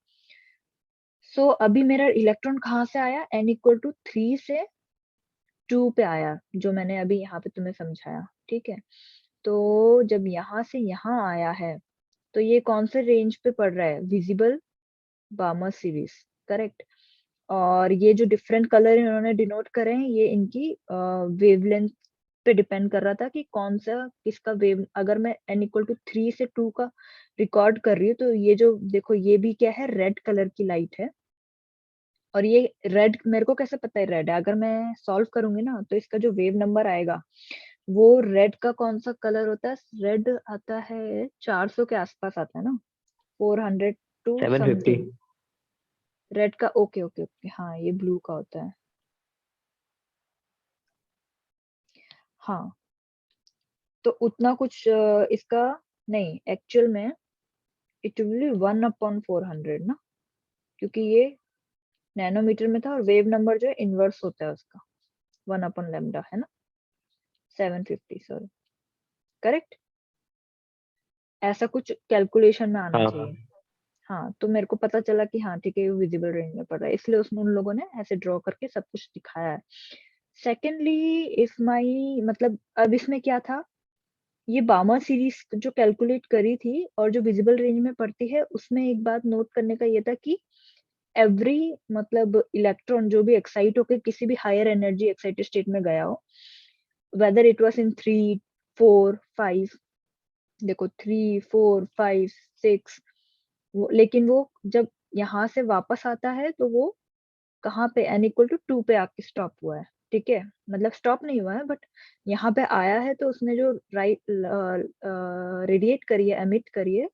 सो अभी मेरा इलेक्ट्रॉन कहाँ से आया, n इक्वल टू 3 से 2 पे आया, जो मैंने अभी यहाँ पे तुम्हें समझाया। ठीक है, तो जब यहाँ से यहाँ आया है, तो ये कौन से रेंज पे पड़ रहा है, विजिबल बार्मर सीरीज, करेक्ट। और ये जो डिफरेंट कलर इन्होंने डिनोट करे हैं, ये इनकी वेवलेंथ पे डिपेंड कर रहा था कि कौन सा किसका वेव, अगर मैं n इक्वल टू 3 से 2 का रिकॉर्ड कर रही हूँ, तो ये जो देखो ये भी क्या है, रेड कलर की लाइट है, और ये रेड मेरे को कैसे पता है रेड है, अगर मैं सॉल्व करूंगी ना तो इसका जो वेव नंबर आएगा, वो रेड का कौन सा कलर होता है, रेड आता है 400 के आसपास आता है ना, 400 टू 750। समथिंग। रेड का ओके ओके ओके, हाँ ये ब्लू का होता है। हाँ, तो उतना कुछ इसका नहीं, एक्चुअल में इट विल बी 1/400 ना, क्योंकि ये नैनोमीटर में था, और वेव नंबर जो है इनवर्स होता है उसका, 1/λ है ना, 750 सॉरी, करेक्ट। ऐसा कुछ कैलकुलेशन में आना हाँ चाहिए। हाँ, तो मेरे को पता चला कि हाँ ठीक है, ये विजिबल रेंज में पड़ रहा है, इसलिए उसमें उन लोगों ने ऐसे ड्रॉ करके सब कुछ दिखाया है। सेकेंडली इफ माई मतलब अब इसमें क्या था, ये बामा सीरीज जो कैलकुलेट करी थी और जो विजिबल रेंज में पड़ती है, उसमें एक बात नोट करने का ये था कि एवरी मतलब इलेक्ट्रॉन जो भी एक्साइट होकर किसी भी हायर एनर्जी एक्साइटेड स्टेट में गया हो, वेदर इट वाज इन 3 4 5, देखो 3 4 5 6, लेकिन वो जब यहाँ से वापस आता है तो वो कहाँ पे n इक्वल टू 2 पे आके स्टॉप हुआ है। ठीक है, मतलब स्टॉप नहीं हुआ है बट यहाँ पे आया है, तो उसने जो रेडिएट करी है, एमिट करी है,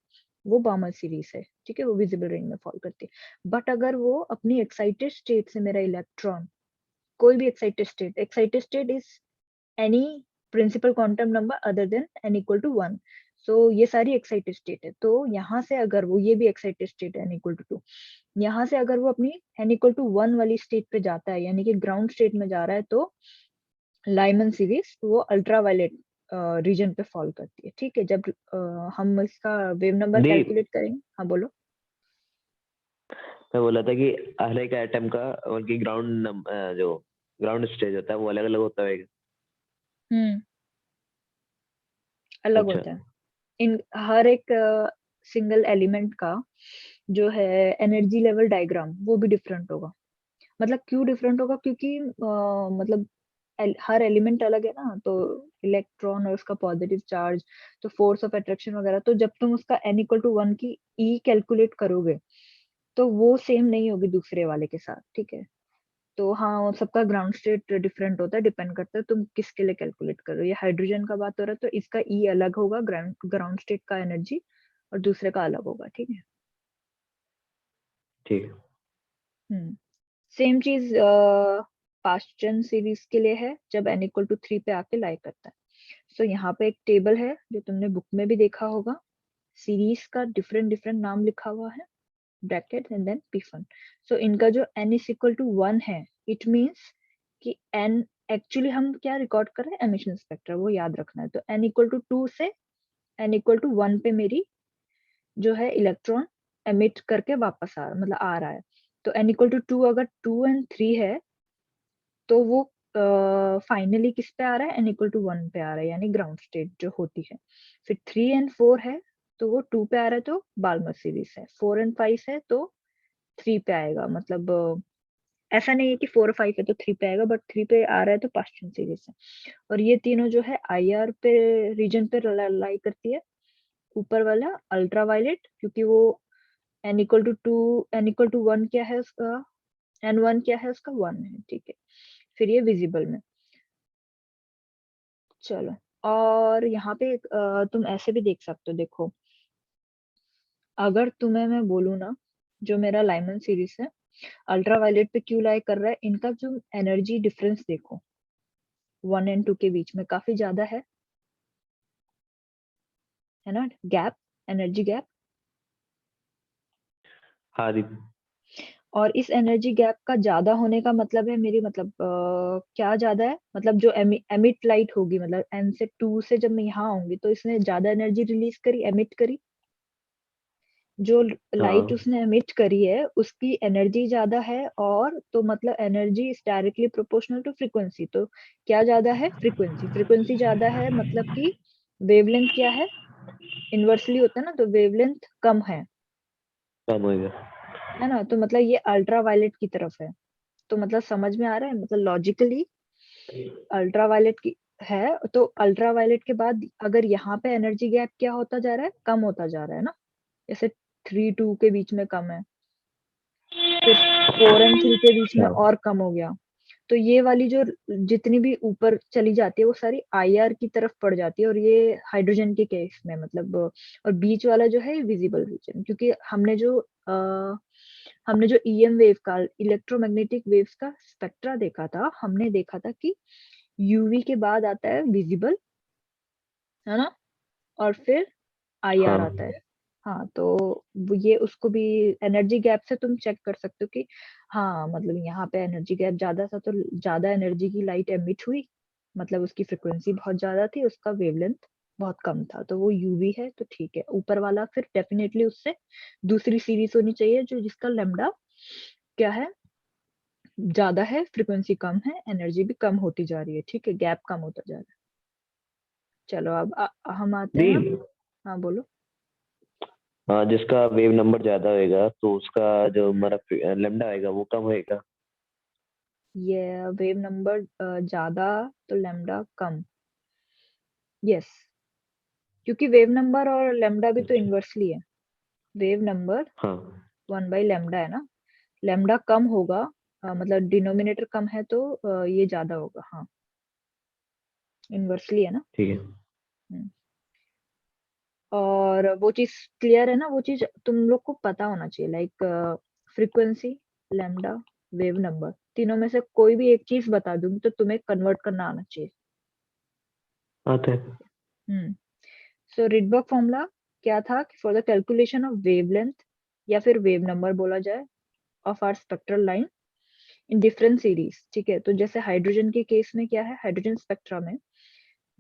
वो बामर सीरीज है। ठीक है, वो विजिबल रेंज में फॉल करती है। बट अगर वो अपनी एक्साइटेड स्टेट से मेरा इलेक्ट्रॉन, कोई भी excited state is any principal quantum number other than n equal to 1। So ये सारी एक्साइटेड स्टेट है, तो यहाँ से अगर वो, ये भी एक्साइटेड स्टेट है n इक्वल टू 2, यहाँ से अगर वो अपनी n इक्वल टू 1 वाली स्टेट पे जाता है, यानी कि ग्राउंड स्टेट में जा रहा है, तो लाइमन सीरीज वो अल्ट्रावायलेट रीजन पे फॉल करती है। ठीक है, जब हम इसका वेव नंबर दी कैलकुलेट करेंगे। हाँ बोलो। मैं बोला था कि हर एक एटम का उनकी जो ग्राउंड स्टेज होता है वो अलग अलग होता है। हम्म, अलग अच्छा। होता है। इन हर एक सिंगल एलिमेंट का जो है एनर्जी लेवल डायग्राम, वो भी डिफरेंट होगा। मतलब क्यों डिफरेंट होगा, क्योंकि मतलब हर एलिमेंट अलग है ना, तो इलेक्ट्रॉन और उसका पॉजिटिव चार्ज, तो फोर्स ऑफ अट्रैक्शन वगैरह, तो जब तुम उसका n इक्वल टू 1 की ई कैलकुलेट करोगे, तो वो सेम नहीं होगी दूसरे वाले के साथ। ठीक है, तो हाँ, वो सबका ग्राउंड स्टेट डिफरेंट होता है, डिपेंड करता है तुम किसके लिए कैलकुलेट कर रहे हो। ये हाइड्रोजन का बात हो रहा है, तो इसका ई अलग होगा, ग्राउंड ग्राउंड स्टेट का एनर्जी, और दूसरे का अलग होगा। ठीक है। ठीक है। सेम चीज पास्चन सीरीज के लिए है, जब n इक्वल टू 3 पे आके लाई करता है। सो यहाँ पे एक टेबल है जो तुमने बुक में भी देखा होगा, सीरीज का डिफरेंट डिफरेंट नाम लिखा हुआ है, ब्रैकेट एंड देन p1। सो इनका जो n इज इक्वल टू 1 है, इट मीन्स कि n, एक्चुअली हम क्या रिकॉर्ड कर रहे हैं, एमिशन स्पेक्ट्रा, वो याद रखना है। तो n इक्वल टू 2 से n इक्वल टू 1 पे मेरी जो है इलेक्ट्रॉन एमिट करके वापस आ रहा है। तो n इक्वल टू 2, अगर 2 एंड 3 है, तो वो फाइनली किस पे आ रहा है, n इक्वल टू 1 पे आ रहा है, यानी ग्राउंड स्टेट जो होती है। फिर 3 एंड 4 है, तो वो 2 पे आ रहा है, तो बाल्मर सीरीज है। 4 एंड 5 है, तो 3 पे आएगा। मतलब ऐसा नहीं है कि 4 और 5 है तो 3 पे आएगा, बट 3 पे आ रहा है तो पास्चन सीरीज है। और ये तीनों जो है IR पे रीजन पे लाई करती है। ऊपर वाला अल्ट्रावायलेट, क्योंकि वो n equal to 2, n equal to 1 क्या है उसका, n1 क्या है उसका, 1 है। ठीक है, फिर ये विजिबल में। चलो, और यहाँ पे तुम ऐसे भी देख सकते हो, देखो, अगर तुम्हें मैं बोलूँ ना, जो मेरा लाइमन सीरीज है अल्ट्रावायलेट पे क्यों लाई कर रहा है, इनका जो एनर्जी डिफरेंस देखो, 1 एंड 2 के बीच में काफी ज्यादा है ना, गैप, एनर्जी गैप। हाँ दी। और इस एनर्जी गैप का ज्यादा होने का मतलब है, मेरी मतलब क्या ज्यादा है, मतलब जो एमिट लाइट होगी, मतलब n से 2 से जब मैं यहाँ आऊंगी, तो इसने ज्यादा एनर्जी रिलीज करी, एमिट करी। जो लाइट हाँ उसने एमिट करी है उसकी एनर्जी ज्यादा है, और तो मतलब energy is directly proportional to frequency. तो क्या ज्यादा है, फ्रीक्वेंसी, फ्रीक्वेंसी ज्यादा है, मतलब कि वेवलेंथ क्या है, इनवर्सली होता है ना, तो वेवलेंथ कम कम हो गया। है ना, तो मतलब ये अल्ट्रावायलेट की तरफ है। तो मतलब समझ में आ रहा है, मतलब लॉजिकली अल्ट्रावायलेट की है, तो अल्ट्रावायलेट के बाद अगर यहाँ पे एनर्जी गैप क्या होता जा रहा है, कम होता जा रहा है ना, जैसे 3 2 के बीच में कम है, फिर 4 एंड 3 के बीच में हाँ और कम हो गया। तो ये वाली जो जितनी भी ऊपर चली जाती है, वो सारी IR की तरफ पड़ जाती है, और ये हाइड्रोजन के केस में मतलब, और बीच वाला जो है विजिबल रीजन, क्योंकि हमने जो EM वेव का, इलेक्ट्रोमैग्नेटिक वेव्स का स्पेक्ट्रा देखा था, हमने देखा था कि UV के बाद आता है विजिबल, है ना, और फिर IR आता है। हाँ। हाँ, तो ये उसको भी एनर्जी गैप से तुम चेक कर सकते हो कि हाँ, मतलब यहाँ पे एनर्जी गैप ज्यादा था, तो ज्यादा एनर्जी की लाइट एमिट हुई, मतलब उसकी फ्रिक्वेंसी बहुत ज्यादा थी, उसका वेवलेंथ बहुत कम था, तो वो यूवी है, तो ठीक है। ऊपर वाला फिर डेफिनेटली उससे दूसरी सीरीज होनी चाहिए जो जिसका लैम्डा क्या है, ज्यादा है, फ्रीक्वेंसी कम है, एनर्जी भी कम होती जा रही है, ठीक है, गैप कम होता जा रहा है। चलो अब हम आते हैं। नहीं, हाँ बोलो। हाँ, जिसका वेव नंबर ज्यादा होएगा तो उसका जो हमारा लेमडा आएगा वो कम होएगा। ये वेव नंबर ज्यादा तो लैम्डा कम, यस, क्योंकि वेव नंबर और लैम्डा भी तो अच्छा। इनवर्सली है। वेव नंबर हाँ 1/λ है ना, लैम्डा कम होगा, मतलब डिनोमिनेटर कम है तो ये ज्यादा होगा, हाँ, इनवर्सली है ना। ठीक है। हम्म। और वो चीज क्लियर है ना, वो चीज तुम लोग को पता होना चाहिए, like frequency, lambda, wave number, तीनों में से कोई भी एक चीज बता दूंगी तो तुम्हें कन्वर्ट करना आना चाहिए। आता है। हम्म। सो रिडबर्ग फॉर्मूला क्या था कि for the calculation of wavelength या फिर वेव नंबर बोला जाए of our spectral line in different series, ठीक है। तो जैसे हाइड्रोजन के केस में क्या है, हाइड्रोजन स्पेक्ट्रा में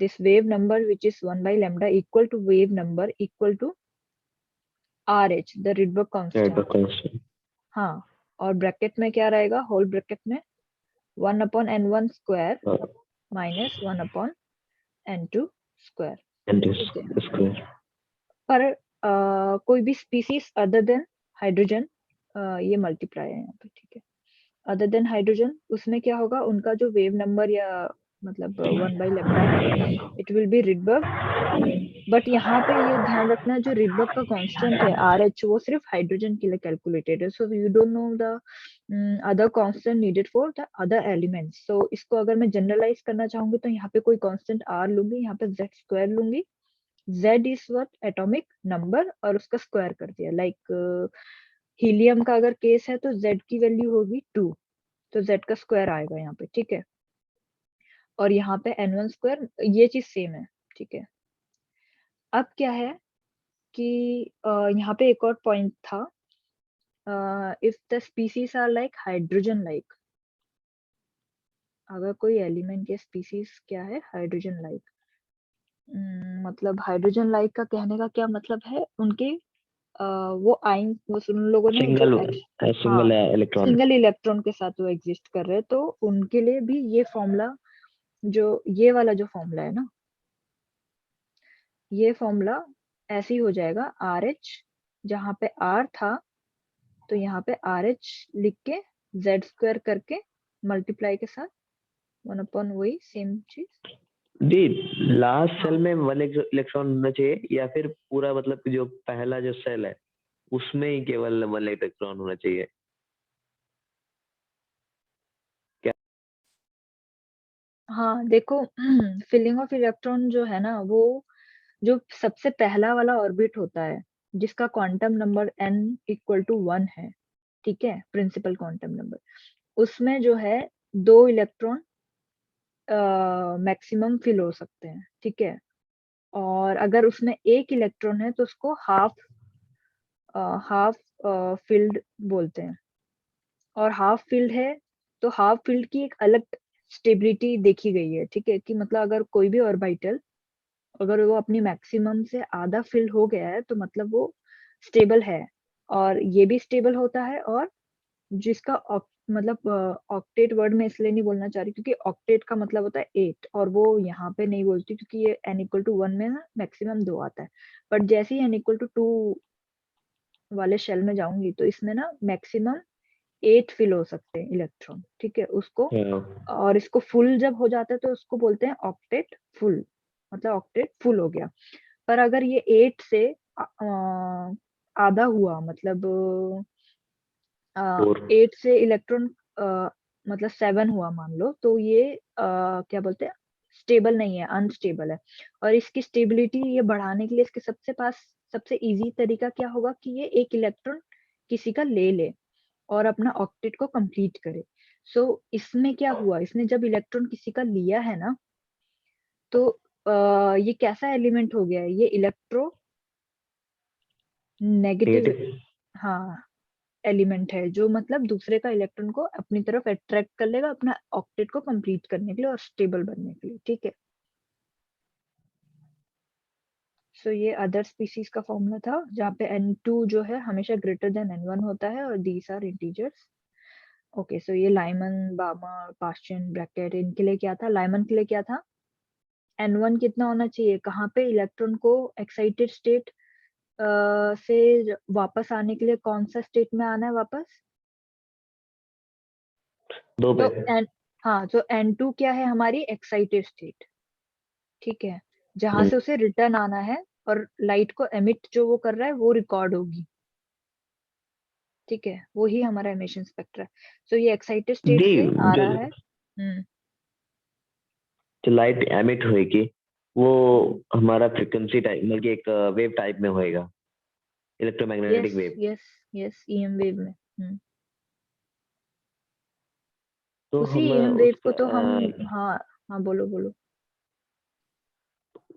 this wave number which is 1/λ equal to wave number equal to R H, the Rydberg constant. Red constant. हाँ, और ब्रैकेट में क्या रहेगा, होल ब्रैकेट में 1/n1 स्क्वायर हाँ, माइनस 1/n2 स्क्वायर, एंड ठीक है। स्क्वायर। पर कोई भी स्पीसीज अदर देन हाइड्रोजन, ये मल्टीप्लाई है यहाँ पे, ठीक है, अदर देन हाइड्रोजन, उसमें क्या होगा, उनका जो वेव नंबर या मतलब 1/λ है, it will B Rydberg. But यहाँ पे ये ध्यान रखना, जो रिडबर्ग का कांस्टेंट है आर एच, वो सिर्फ हाइड्रोजन के लिए कैलकुलेटेड है, so you don't know the other constant needed for the other elements. So इसको अगर मैं जनरलाइज करना चाहूंगी तो यहाँ पे कोई कांस्टेंट आर लूंगी, यहाँ पे जेड स्क्वायर लूंगी, Z is what, atomic number, और उसका स्क्वायर कर दिया। लाइक हीलियम का अगर केस है तो जेड की वैल्यू होगी 2, तो जेड का स्क्वायर आएगा यहाँ पे, ठीक है। और यहाँ पे n1 स्क्वायर, ये चीज सेम है, ठीक है। अब क्या है कि यहाँ पे एक और पॉइंट था, if the species are like hydrogen like, अगर कोई एलिमेंट या स्पीसीज क्या है, हाइड्रोजन लाइक, मतलब हाइड्रोजन लाइक का कहने का क्या मतलब है, उनके वो आइन, वो उन लोगों ने जो सिंगल हाँ, सिंगल इलेक्ट्रॉन। सिंगल इलेक्ट्रॉन के साथ वो एग्जिस्ट कर रहे हैं, तो उनके लिए भी ये फॉर्मूला, जो ये वाला जो फॉर्मूला है ना, ये फॉर्मूला ऐसे ही हो जाएगा, आर एच, जहाँ पे आर था तो यहाँ पे आर एच लिख के जेड स्क्वायर करके मल्टीप्लाई के साथ 1/, वही सेम चीज। जी, लास्ट हाँ सेल में 1 इलेक्ट्रॉन होना चाहिए या फिर पूरा मतलब कि जो पहला जो सेल है उसमें ही केवल 1 इलेक्ट्रॉन होना चाहिए क्या? हाँ, देखो फिलिंग ऑफ इलेक्ट्रॉन जो है ना, वो जो सबसे पहला वाला ऑर्बिट होता है, जिसका quantum number n equal to 1 है, ठीक है, प्रिंसिपल क्वांटम नंबर, उसमें जो है 2 इलेक्ट्रॉन मैक्सिमम फिल हो सकते हैं, ठीक है। और अगर उसमें 1 इलेक्ट्रॉन है तो उसको हाफ हाफ फील्ड बोलते हैं। और हाफ फील्ड है तो हाफ फील्ड की एक अलग स्टेबिलिटी देखी गई है, ठीक है, कि मतलब अगर कोई भी ऑर्बिटल, अगर वो अपनी मैक्सिमम से आधा फिल हो गया है तो मतलब वो स्टेबल है। और ये भी स्टेबल होता है, और जिसका मतलब ऑक्टेट वर्ड में इसलिए नहीं बोलना चाह रही क्योंकि ऑक्टेट का मतलब होता है 8, और वो यहाँ पे नहीं बोलती क्योंकि ये n=1 में ना मैक्सिमम 2 आता है। बट जैसे ही n=2 वाले शेल में जाऊंगी तो इसमें ना मैक्सिमम 8 फिल हो सकते हैं इलेक्ट्रॉन, ठीक है, उसको। हाँ, और इसको फुल जब हो जाता है तो उसको बोलते हैं ऑक्टेट फुल, मतलब ऑक्टेट फुल हो गया। पर अगर ये 8 से आधा हुआ, मतलब और 8 से इलेक्ट्रॉन मतलब 7 हुआ मान लो, तो ये क्या बोलते हैं, स्टेबल नहीं है, अनस्टेबल है। और इसकी स्टेबिलिटी ये बढ़ाने के लिए इसके सबसे इजी तरीका क्या होगा कि ये एक इलेक्ट्रॉन किसी का ले ले और अपना ऑक्टेट को कंप्लीट करे। सो इसमें क्या हुआ, इसने जब इलेक्ट्रॉन किसी का लिया है ना, तो ये कैसा एलिमेंट हो गया है, ये इलेक्ट्रो नेगेटिव, नेगेटिव। हाँ, एलिमेंट है, जो मतलब दूसरे का इलेक्ट्रॉन को अपनी तरफ अट्रैक्ट कर लेगा अपना ऑक्टेट को कंप्लीट करने के लिए और स्टेबल बनने के लिए, ठीक है। सो ये अदर स्पीसीज का फॉर्मूला था जहाँ पे N2 जो है हमेशा ग्रेटर देन N1 होता है और दीज आर इंटीजर्स। ओके, सो ये लाइमन, बामा, पास्चन, ब्रैकेट, इनके लिए क्या था? लाइमन के लिए क्या था? N1 कितना होना चाहिए? कहाँ पे इलेक्ट्रॉन को एक्साइटेड स्टेट से वापस आने के लिए कौन सा स्टेट में आना है वापस? 2 तो पे। हाँ, तो N2 क्या है? हमारी एक्साइटेड स्टेट, ठीक है, जहां हम्म, से उसे रिटर्न आना है और लाइट को एमिट जो वो कर रहा है वो रिकॉर्ड होगी, ठीक है, वो ही हमारा एमिशन स्पेक्ट्रा है। सो ये एक्साइटेड स्टेट जी, से आ जो रहा है। जो लाइट एमिट होएगी वो हमारा फ्रिक्वेंसी टाइप मतलब कि एक वेव टाइप में होएगा, electromagnetic yes wave. Yes yes, EM wave में। तो उसी हम EM वेव उस को तो हम, हाँ हाँ, बोलो बोलो।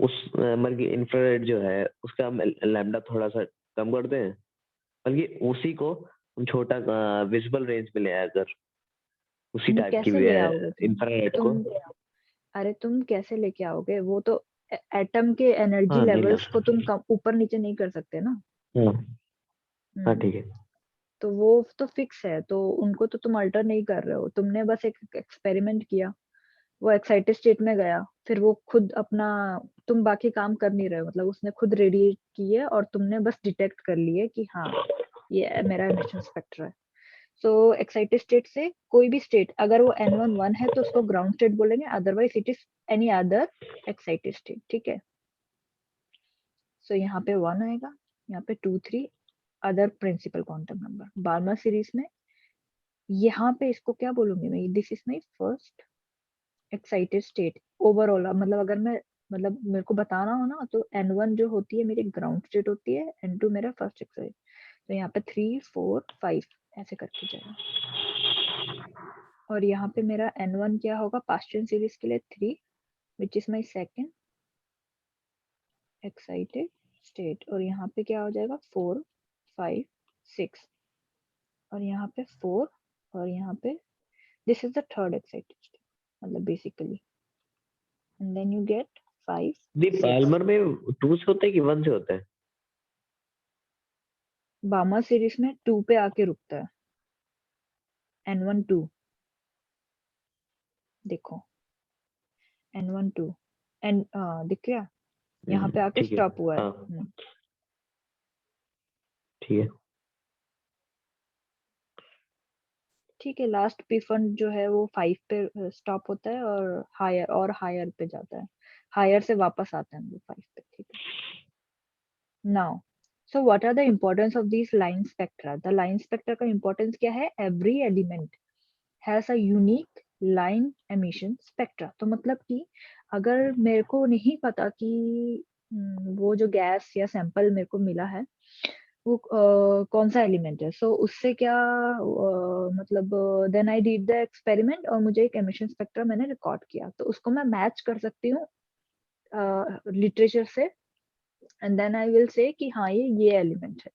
मतलब कि इंफ्रारेड जो है उसका हम लैम्डा थोड़ा सा कम कर दें, बल्कि उसी को हम छोटा विजिबल रेंज में ले आए अगर, उसी नहीं, टाइप की कैसे ले आओगे इंफ्रारेड को। तुम अरे तुम कैसे लेके आओगे? वो तो एटम के एनर्जी हाँ, नहीं ला लेवल्स को तुम सकते। कम ऊपर नीचे नहीं कर सकते ना। हाँ। हाँ, हम्म ठीक है। तो वो तो फिक्स है, तो उनको तो तुम अल्टर नहीं कर रहे हो, तुमने बस एक एक्सपेरिमेंट किया, वो एक्साइटेड स्टेट में गया, फिर वो खुद अपना, तुम बाकी काम कर नहीं रहे हो, मतलब उसने खुद रेडिएट किए और तुमने बस डिटेक्ट कर लिए कि हाँ ये मेरा एमिशन स्पेक्ट्रा है। सो एक्साइटेड स्टेट से कोई भी स्टेट, अगर वो N1 1 है तो उसको ग्राउंड स्टेट बोलेंगे, otherwise it is any other excited state, ठीक है। सो यहाँ पे 1 आएगा, यहाँ पे 2 3 other principal quantum number Balmer series में। यहाँ पे इसको क्या बोलूंगी मैं? This is my first excited state overall. मतलब अगर मैं, मतलब मेरे को बताना हो ना, तो N1 जो होती है मेरी ग्राउंड स्टेट होती है, N2 मेरा फर्स्ट एक्साइट। तो यहाँ पे 3 4 5 ऐसे करके जाएगा। और यहाँ पे मेरा N1 क्या होगा? पास्चन सीरीज के लिए 3, which is my second excited state. और यहाँ पे क्या हो जाएगा? 4 5 6, और यहाँ पे 4, और यहाँ पे this is the third excited state, मतलब basically, and then you get 5 the 6। Balmer में 2 से होता है कि 1 से होता है? बामा सीरीज में 2 पे आके रुकता है, N1 2, देखो N1 2, एन दिख गया, यहाँ पे आके ठीक है। स्टॉप हुआ है। हाँ, ठीक है। ठीक है, लास्ट पी फंड जो है वो 5 पे स्टॉप होता है और हायर पे जाता है, हायर से वापस आता है वो 5 पे, ठीक है। Now, so what are the importance of this line spectra? The line spectra का इम्पोर्टेंस क्या है? Every element has a unique line emission spectra. तो मतलब कि अगर मेरे को नहीं पता कि वो जो गैस या सैंपल मेरे को मिला है वो कौन सा एलिमेंट है, सो उससे क्या मतलब, then I did the experiment और मुझे एक एमिशन स्पेक्ट्रा मैंने रिकॉर्ड किया, तो उसको मैं मैच कर सकती हूँ लिटरेचर से, and then I will say कि हाँ ये एलिमेंट है।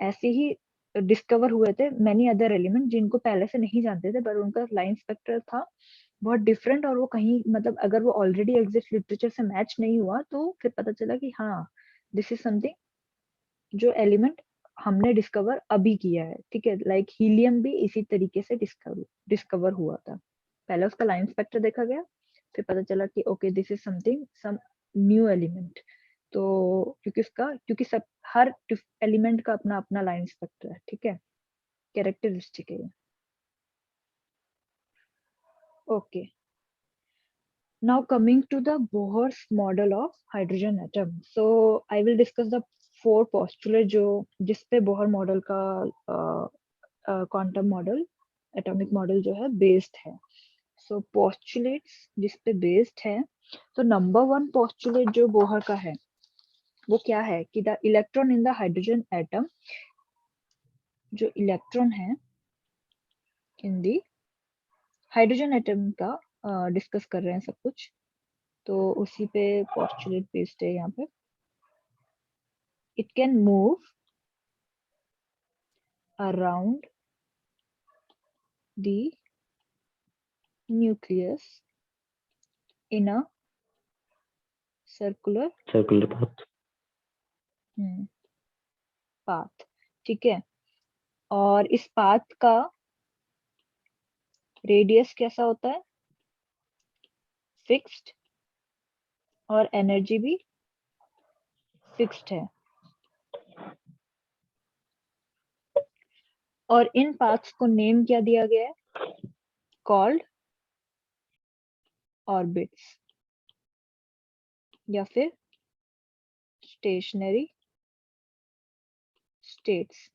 ऐसे ही डिस्कवर हुए थे मैनी अदर एलिमेंट जिनको पहले से नहीं जानते थे, पर उनका लाइन स्पेक्ट्रल था बहुत डिफरेंट, और वो कहीं, मतलब अगर वो ऑलरेडी एग्जिस्ट लिटरेचर से मैच नहीं हुआ तो फिर पता चला कि हाँ दिस इज समथिंग जो एलिमेंट हमने डिस्कवर अभी किया है, ठीक है। लाइक हीलियम भी इसी तरीके से डिस्कवर हुआ था, पहले उसका लाइन स्पेक्ट्रम देखा गया, फिर पता चला कि okay this is something some new element. तो क्योंकि सब हर एलिमेंट का अपना अपना लाइन स्पेक्ट्रम है, ठीक है, कैरेक्टरिस्टिक है ये। Okay, now coming to the Bohr's model of hydrogen atom, so I will discuss the 4 postulate जो जिस पे बोहर मॉडल का क्वांटम मॉडल, एटॉमिक मॉडल जो है बेस्ड है। सो पोस्टुलेट्स जिस पे बेस्ड है, तो नंबर 1 पोस्टुलेट जो बोहर का है वो क्या है कि the electron in the hydrogen atom, जो इलेक्ट्रॉन है इन दी हाइड्रोजन एटम का डिस्कस कर रहे हैं सब कुछ, तो उसी पे पोस्टुलेट बेस्ड है यहाँ पे। It can move around the nucleus in a circular circular path. Path, ठीक है। और इस पाथ का रेडियस कैसा होता है? फिक्स्ड, और एनर्जी भी फिक्स्ड है। और इन पाथ्स को नेम क्या दिया गया है? कॉल्ड ऑर्बिट्स, या फिर स्टेशनरी स्टेट्स।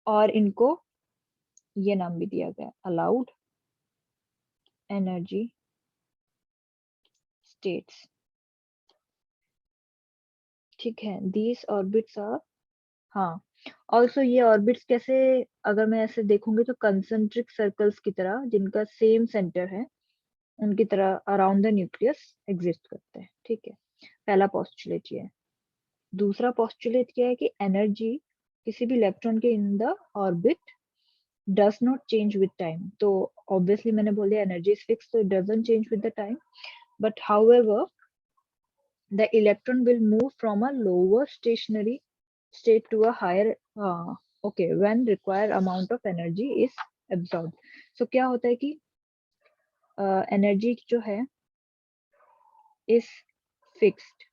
और इनको ये नाम भी दिया गया, अलाउड एनर्जी स्टेट्स, ठीक है। दीज ऑर्बिट्स आर, हाँ, ऑल्सो ये ऑर्बिट्स कैसे, अगर मैं ऐसे देखूंगी तो कंसेंट्रिक सर्कल्स की तरह, जिनका सेम सेंटर है, उनकी तरह अराउंड द न्यूक्लियस एग्जिस्ट करते हैं, ठीक है। पहला पोस्टुलेट ये है। दूसरा पोस्टुलेट क्या है कि एनर्जी किसी भी इलेक्ट्रॉन के in the orbit does not change with time. तो ऑब्वियसली मैंने बोल दिया एनर्जी इज फिक्स, तो it doesn't change with the time, but however the electron will move from a lower stationary state to a higher, okay, when required amount of energy is absorbed. So क्या होता है कि energy जो है is fixed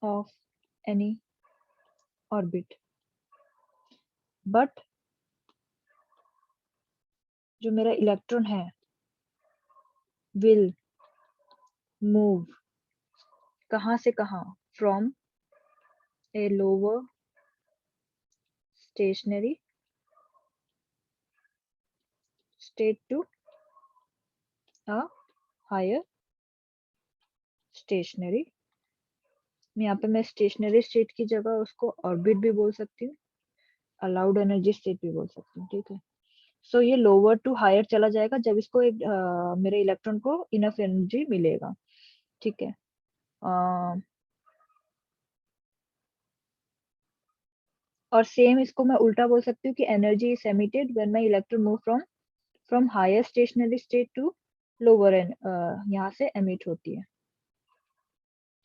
of any orbit, but जो मेरा electron है will move कहाँ से कहाँ, from a lower stationary state to a higher stationary। यहाँ पे मैं स्टेशनरी स्टेट की जगह उसको ऑर्बिट भी बोल सकती हूँ, अलाउड एनर्जी स्टेट भी बोल सकती हूँ, ठीक है। सो ये लोअर टू हायर चला जाएगा जब इसको एक मेरे इलेक्ट्रॉन को इनफ एनर्जी मिलेगा, ठीक है। और सेम इसको मैं उल्टा बोल सकती हूँ कि energy is emitted when my electron move from higher stationary state to lower, यहाँ से एमिट होती है,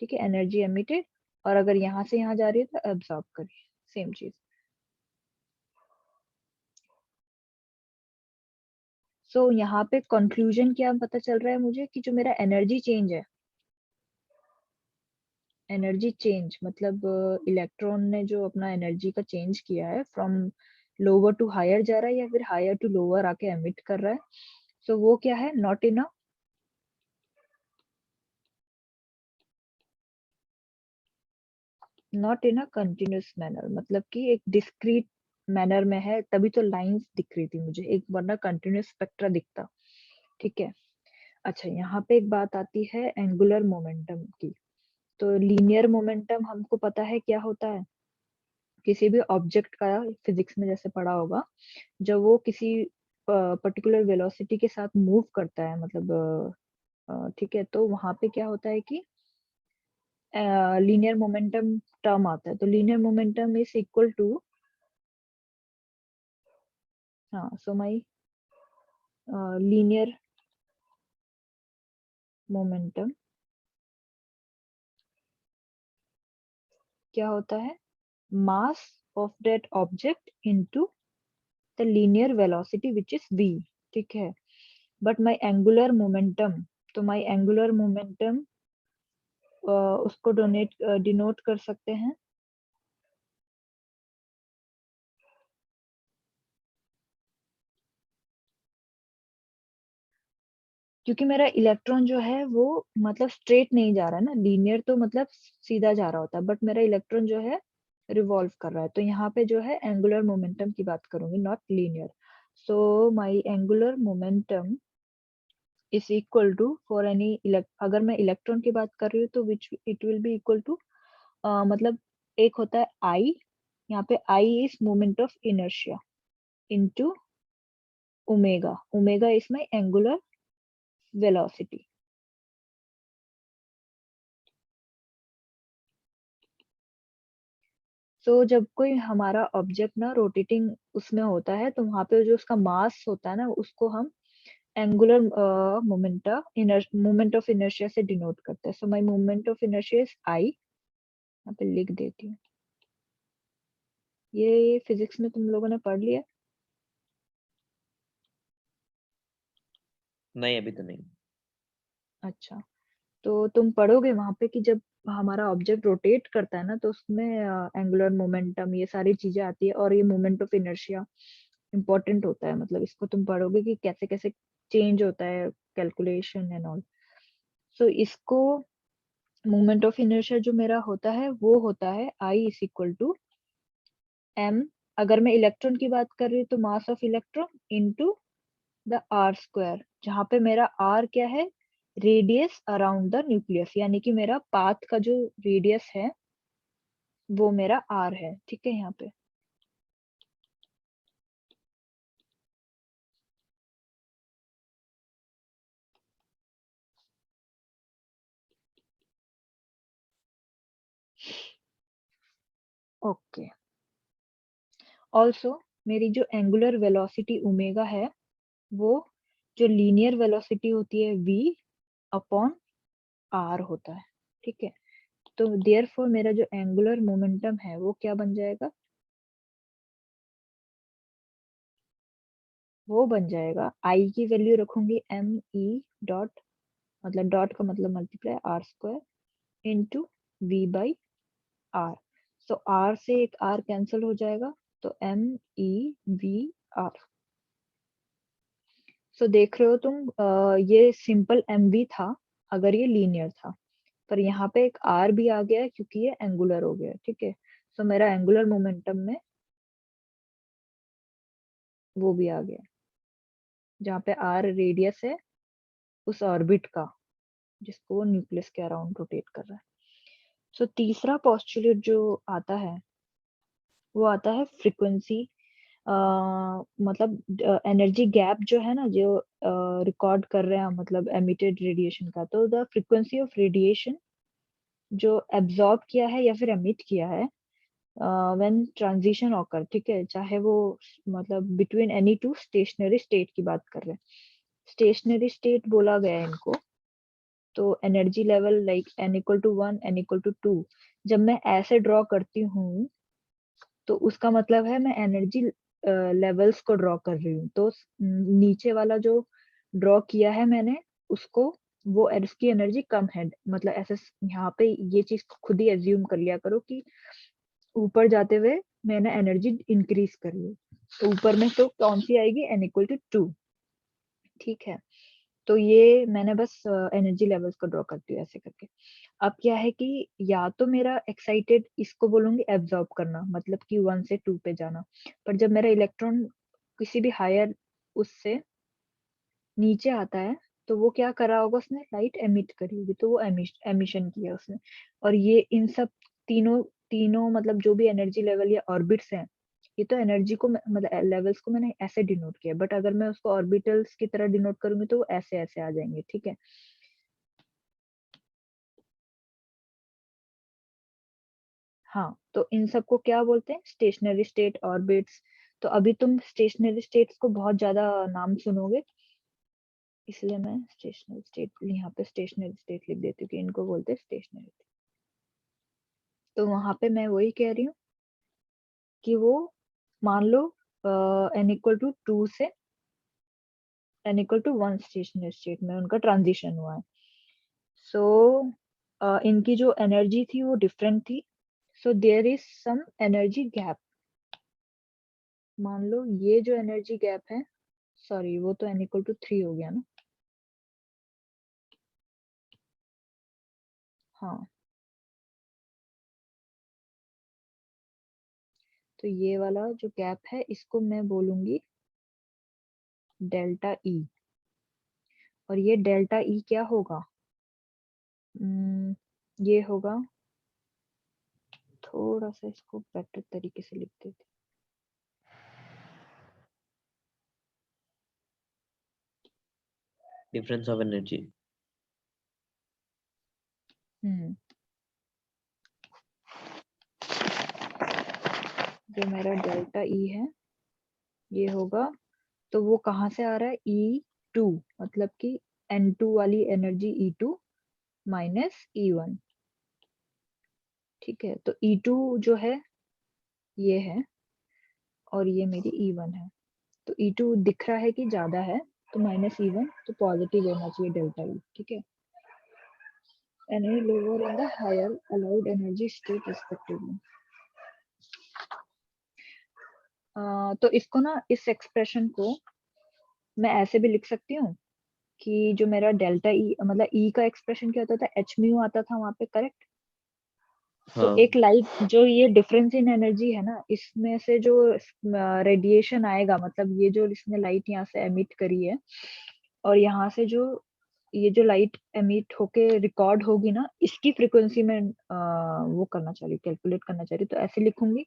ठीक है। एनर्जी एमिटेड, और अगर यहाँ से यहाँ जा रही है तो एब्जॉर्ब कर रही है, सेम चीज। सो यहाँ पे कंक्लूजन क्या पता चल रहा है मुझे कि जो मेरा एनर्जी चेंज है, एनर्जी चेंज मतलब इलेक्ट्रॉन ने जो अपना एनर्जी का चेंज किया है, फ्रॉम लोअर टू हायर जा रहा है या फिर हायर टू लोअर आके एमिट कर रहा है, सो वो क्या है, not in a continuous manner, मतलब कि एक डिस्क्रीट मैनर में है, तभी तो लाइंस दिख रही थी मुझे, एक वरना कंटिन्यूस स्पेक्ट्रा दिखता, ठीक है। अच्छा, यहाँ पे एक बात आती है एंगुलर मोमेंटम की। तो लीनियर मोमेंटम हमको पता है क्या होता है, किसी भी ऑब्जेक्ट का, फिजिक्स में जैसे पढ़ा होगा, जब वो किसी पर्टिकुलर वेलोसिटी के साथ मूव करता है, मतलब ठीक है, तो वहां पे क्या होता है कि लीनियर मोमेंटम टर्म आता है। तो linear momentum is equal to, हाँ, सो माई लीनियर मोमेंटम क्या होता है, mass of that object into the linear velocity which is v, ठीक है। बट माई एंगुलर मोमेंटम, तो माई एंगुलर मोमेंटम उसको डिनोट कर सकते हैं, क्योंकि मेरा इलेक्ट्रॉन जो है वो मतलब स्ट्रेट नहीं जा रहा है ना, लीनियर तो मतलब सीधा जा रहा होता है, बट मेरा इलेक्ट्रॉन जो है रिवॉल्व कर रहा है, तो यहाँ पे जो है एंगुलर मोमेंटम की बात करूंगी, not linear. So my angular momentum is equal to for any, अगर मैं इलेक्ट्रॉन की बात कर रही हूँ तो which it will be equal to, मतलब एक होता है आई, यहाँ पे I is moment of inertia into omega, omega is my angular velocity. तो जब कोई हमारा ऑब्जेक्ट ना रोटेटिंग उसमें होता है, तो वहां पे जो उसका मास होता है ना, उसको हम एंगुलर मोमेंट ऑफ इनर्शिया से डिनोट करता है. So my moment of inertia is I. यहाँ पे लिख देती हूँ. ये फिजिक्स में तुम लोगों ने पढ़ लिया? नहीं, अभी तो नहीं. अच्छा, तो तुम पढ़ोगे वहां पे कि जब हमारा ऑब्जेक्ट रोटेट करता है ना, तो उसमें एंगुलर मोमेंटम ये सारी चीजें आती है, और ये मोमेंट ऑफ इनर्शिया इम्पोर्टेंट होता है. मतलब इसको तुम पढ़ोगे कि कैसे कैसे चेंज होता है, कैलकुलेशन एंड ऑल. सो इसको मोमेंट ऑफ इनर्शिया जो मेरा होता है वो होता है I is equal to m. अगर मैं इलेक्ट्रॉन की बात कर रही हूँ तो mass of electron into the r square, जहाँ पे मेरा आर क्या है, रेडियस अराउंड द न्यूक्लियस, यानी कि मेरा पाथ का जो रेडियस है वो मेरा आर है. ठीक है, यहाँ पे ओके. ऑल्सो मेरी जो एंगुलर वेलोसिटी ओमेगा है वो जो लीनियर वेलोसिटी होती है v अपॉन आर होता है. ठीक है, तो देयरफॉर मेरा जो एंगुलर मोमेंटम है वो क्या बन जाएगा, वो बन जाएगा आई की वैल्यू रखूंगी एम ई डॉट, मतलब डॉट का मतलब multiply r square into v by r. So r से एक आर कैंसिल हो जाएगा, तो m e v r. So देख रहे हो तुम, ये सिंपल एम वी था अगर ये लीनियर था, पर यहाँ पे एक आर भी आ गया है क्योंकि ये एंगुलर हो गया. ठीक है, सो मेरा एंगुलर मोमेंटम में वो भी आ गया, जहाँ पे आर रेडियस है उस ऑर्बिट का जिसको वो न्यूक्लियस के अराउंड रोटेट कर रहा है. सो तीसरा पोस्टुलेट जो आता है वो आता है फ्रीक्वेंसी, मतलब एनर्जी गैप जो है ना, जो रिकॉर्ड कर रहे हैं हम, मतलब एमिटेड रेडिएशन का, तो द फ्रीक्वेंसी ऑफ रेडिएशन जो एब्जॉर्ब किया है या फिर एमिट किया है व्हेन ट्रांजिशन ऑकर. ठीक है, चाहे वो मतलब between any two stationary state की बात कर रहे हैं. स्टेशनरी स्टेट बोला गया है इनको. तो energy level like n equal to 1 n equal to 2 जब मैं ऐसे ड्रॉ करती हूँ तो उसका मतलब है मैं एनर्जी लेवल्स को ड्रॉ कर रही हूँ. तो नीचे वाला जो ड्रॉ किया है मैंने उसको, वो उसकी एनर्जी कम है, मतलब ऐसे यहाँ पे ये चीज खुद ही एज्यूम कर लिया करो कि ऊपर जाते हुए मैंने एनर्जी इंक्रीज करी है. तो ऊपर में तो कौन सी आएगी, n इक्वल टू 2. ठीक है, तो ये मैंने बस एनर्जी लेवल्स को ड्रॉ करती हूँ ऐसे करके. अब क्या है कि या तो मेरा एक्साइटेड इसको बोलूंगी एब्जॉर्ब करना, मतलब कि 1 से 2 पे जाना, पर जब मेरा इलेक्ट्रॉन किसी भी हायर उससे नीचे आता है तो वो क्या करा होगा, उसने लाइट एमिट करी होगी, तो वो एमिशन किया उसने. और ये इन सब तीनों तीनों मतलब जो भी एनर्जी लेवल या ऑर्बिट्स हैं, ये तो एनर्जी को मतलब लेवल्स को मैंने ऐसे डिनोट किया, बट अगर मैं उसको ऑर्बिटल्स की तरह डिनोट करूंगी तो वो ऐसे ऐसे आ जाएंगे. ठीक है, हाँ, तो इन सबको क्या बोलते हैं, स्टेशनरी स्टेट, ऑर्बिट्स. तो अभी तुम स्टेशनरी स्टेट्स को बहुत ज्यादा नाम सुनोगे, इसलिए मैं स्टेशनरी स्टेट यहाँ पे स्टेशनरी स्टेट लिख देती हूँ कि इनको बोलते हैं स्टेशनरी. तो वहां पे मैं वही कह रही हूँ कि वो मान लो n इक्वल टू 2 से n equal to 1 stationary state में उनका ट्रांजिशन हुआ है. सो इनकी जो एनर्जी थी वो डिफरेंट थी. So there is some energy gap. मान लो ये जो एनर्जी गैप है, सॉरी वो तो n इक्वल टू 3 हो गया ना. हाँ, तो ये वाला जो गैप है इसको मैं बोलूंगी डेल्टा ई. और ये डेल्टा ई क्या होगा, ये होगा, थोड़ा सा इसको बेटर तरीके से लिख देते. Difference of energy. हम्म जो मेरा डेल्टा ई है ये होगा, तो वो कहाँ से आ रहा है, ई 2, मतलब कि N2 वाली एनर्जी E2 माइनस E1। ठीक है, तो E2 जो है ये है और ये मेरी E1 है। तो E2 दिख रहा है कि ज्यादा है, तो माइनस E1, तो पॉजिटिव होना चाहिए डेल्टा E। ठीक है, any lower in the higher allowed energy state respectively। तो इसको ना, इस एक्सप्रेशन को मैं ऐसे भी लिख सकती हूँ कि जो मेरा डेल्टा ई, मतलब ई का एक्सप्रेशन क्या होता था, एच म्यू आता था वहां पे, करेक्ट। तो हाँ एक लाइट, जो ये डिफरेंस इन एनर्जी है ना, इसमें से जो रेडिएशन आएगा, मतलब ये जो इसने लाइट यहाँ से एमिट करी है और यहाँ से जो ये जो लाइट एमिट होके रिकॉर्ड होगी ना, इसकी फ्रीक्वेंसी में वो करना चाहिए, कैलकुलेट करना चाहिए। तो ऐसे लिखूंगी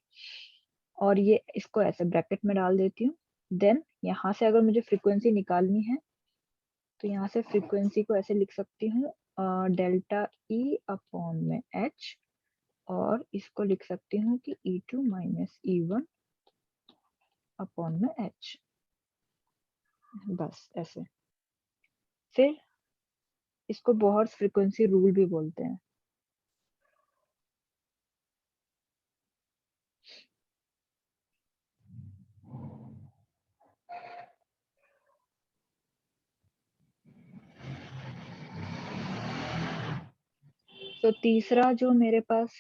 और ये इसको ऐसे ब्रैकेट में डाल देती हूँ। देन यहाँ से अगर मुझे फ्रीक्वेंसी निकालनी है तो यहाँ से फ्रीक्वेंसी को ऐसे लिख सकती हूँ, डेल्टा ई अपॉन में एच, और इसको लिख सकती हूँ कि E2 माइनस E1 अपॉन में एच, बस ऐसे। फिर इसको बहुत फ्रीक्वेंसी रूल भी बोलते हैं। तो तीसरा जो मेरे पास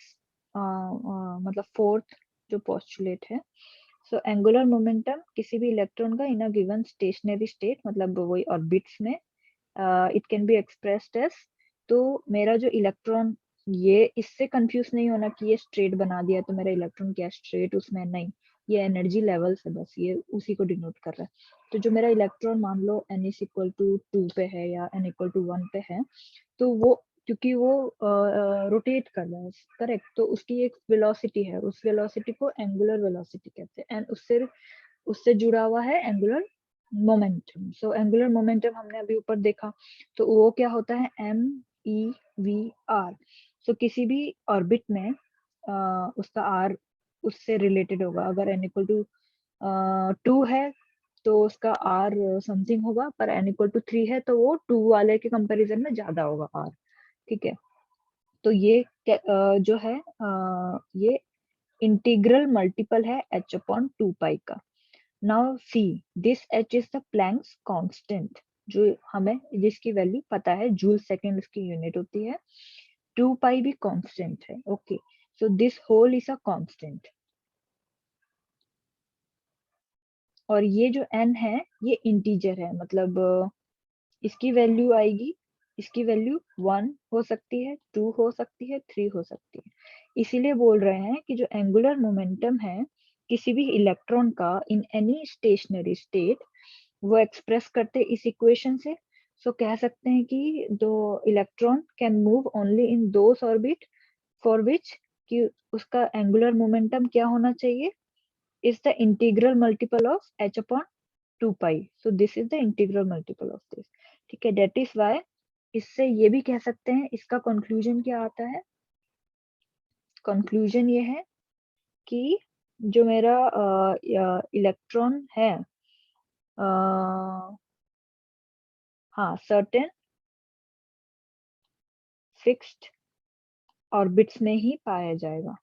मतलब फोर्थ जो पोस्टुलेट है, सो एंगुलर मोमेंटम किसी भी इलेक्ट्रॉन का in a given stationary state, मतलब वही ऑर्बिट्स में, it can be expressed as. तो मेरा जो इलेक्ट्रॉन, ये इससे कंफ्यूज नहीं होना कि ये स्ट्रेट बना दिया तो मेरा इलेक्ट्रॉन क्या स्ट्रेट उसमें, नहीं, ये एनर्जी लेवल्स है, बस ये उसी को डिनोट कर रहा है। तो जो मेरा इलेक्ट्रॉन मान लो n इज इक्वल टू 2 पे है या n इक्वल टू 1 पे है, तो वो, क्योंकि वो रोटेट कर रहा है, करेक्ट, तो उसकी एक वेलोसिटी है, उस वेलोसिटी को एंगुलर वेलोसिटी कहते हैं, एंड उससे उससे जुड़ा हुआ है angular momentum. So angular momentum हमने अभी ऊपर देखा, तो वो क्या होता है, MEV/r। सो किसी भी ऑर्बिट में उसका r उससे रिलेटेड होगा। अगर n इक्वल टू 2 है तो उसका r समथिंग होगा, पर n इक्वल टू 3 है तो वो 2 वाले के कंपैरिजन में ज्यादा होगा r। ठीक है, तो ये जो है ये इंटीग्रल मल्टीपल है h अपॉन 2 पाई का। Now see, this h is the Planck's constant, जो हमें, जिसकी वैल्यू पता है, जूल सेकंड उसकी यूनिट होती है। 2 पाई भी कांस्टेंट है। Okay, so this whole is a constant, और ये जो n है ये इंटीजर है, मतलब इसकी वैल्यू आएगी, इसकी वैल्यू 1 हो सकती है, 2 हो सकती है, 3 हो सकती है। इसीलिए बोल रहे हैं कि जो एंगुलर मोमेंटम है किसी भी इलेक्ट्रॉन का इन एनी स्टेशनरी स्टेट, वो एक्सप्रेस करते इस इक्वेशन से। सो कह सकते हैं कि दो electron can move only in those orbit for which, कि उसका एंगुलर मोमेंटम क्या होना चाहिए, is the integral multiple of h upon 2 pi. So this is the integral multiple of this. ठीक है, that is why इससे ये भी कह सकते हैं, इसका कंक्लूजन क्या आता है, कंक्लूजन ये है कि जो मेरा इलेक्ट्रॉन है, हाँ, सर्टेन फिक्स्ड ऑर्बिट्स में ही पाया जाएगा।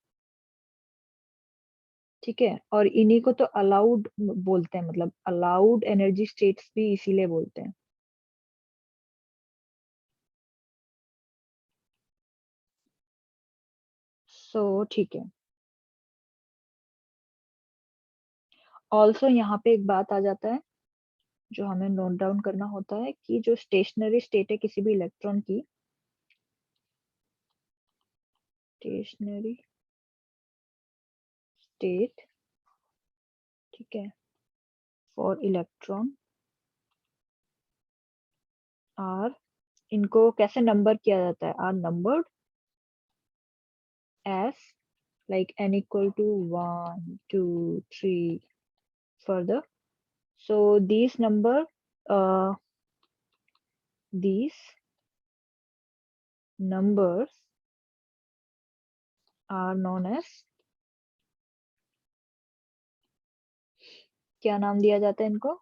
ठीक है, और इन्हीं को तो अलाउड बोलते हैं, मतलब अलाउड एनर्जी स्टेट्स भी इसीलिए बोलते हैं। सो ठीक है, ऑल्सो यहाँ पे एक बात आ जाता है जो हमें नोट डाउन करना होता है, कि जो स्टेशनरी स्टेट है किसी भी इलेक्ट्रॉन की, स्टेशनरी स्टेट, ठीक है, फॉर इलेक्ट्रॉन आर, इनको कैसे नंबर किया जाता है, are numbered as, like n equal to 1 2 3 further. So these uh, these numbers are known as, क्या नाम दिया जाता है इनको,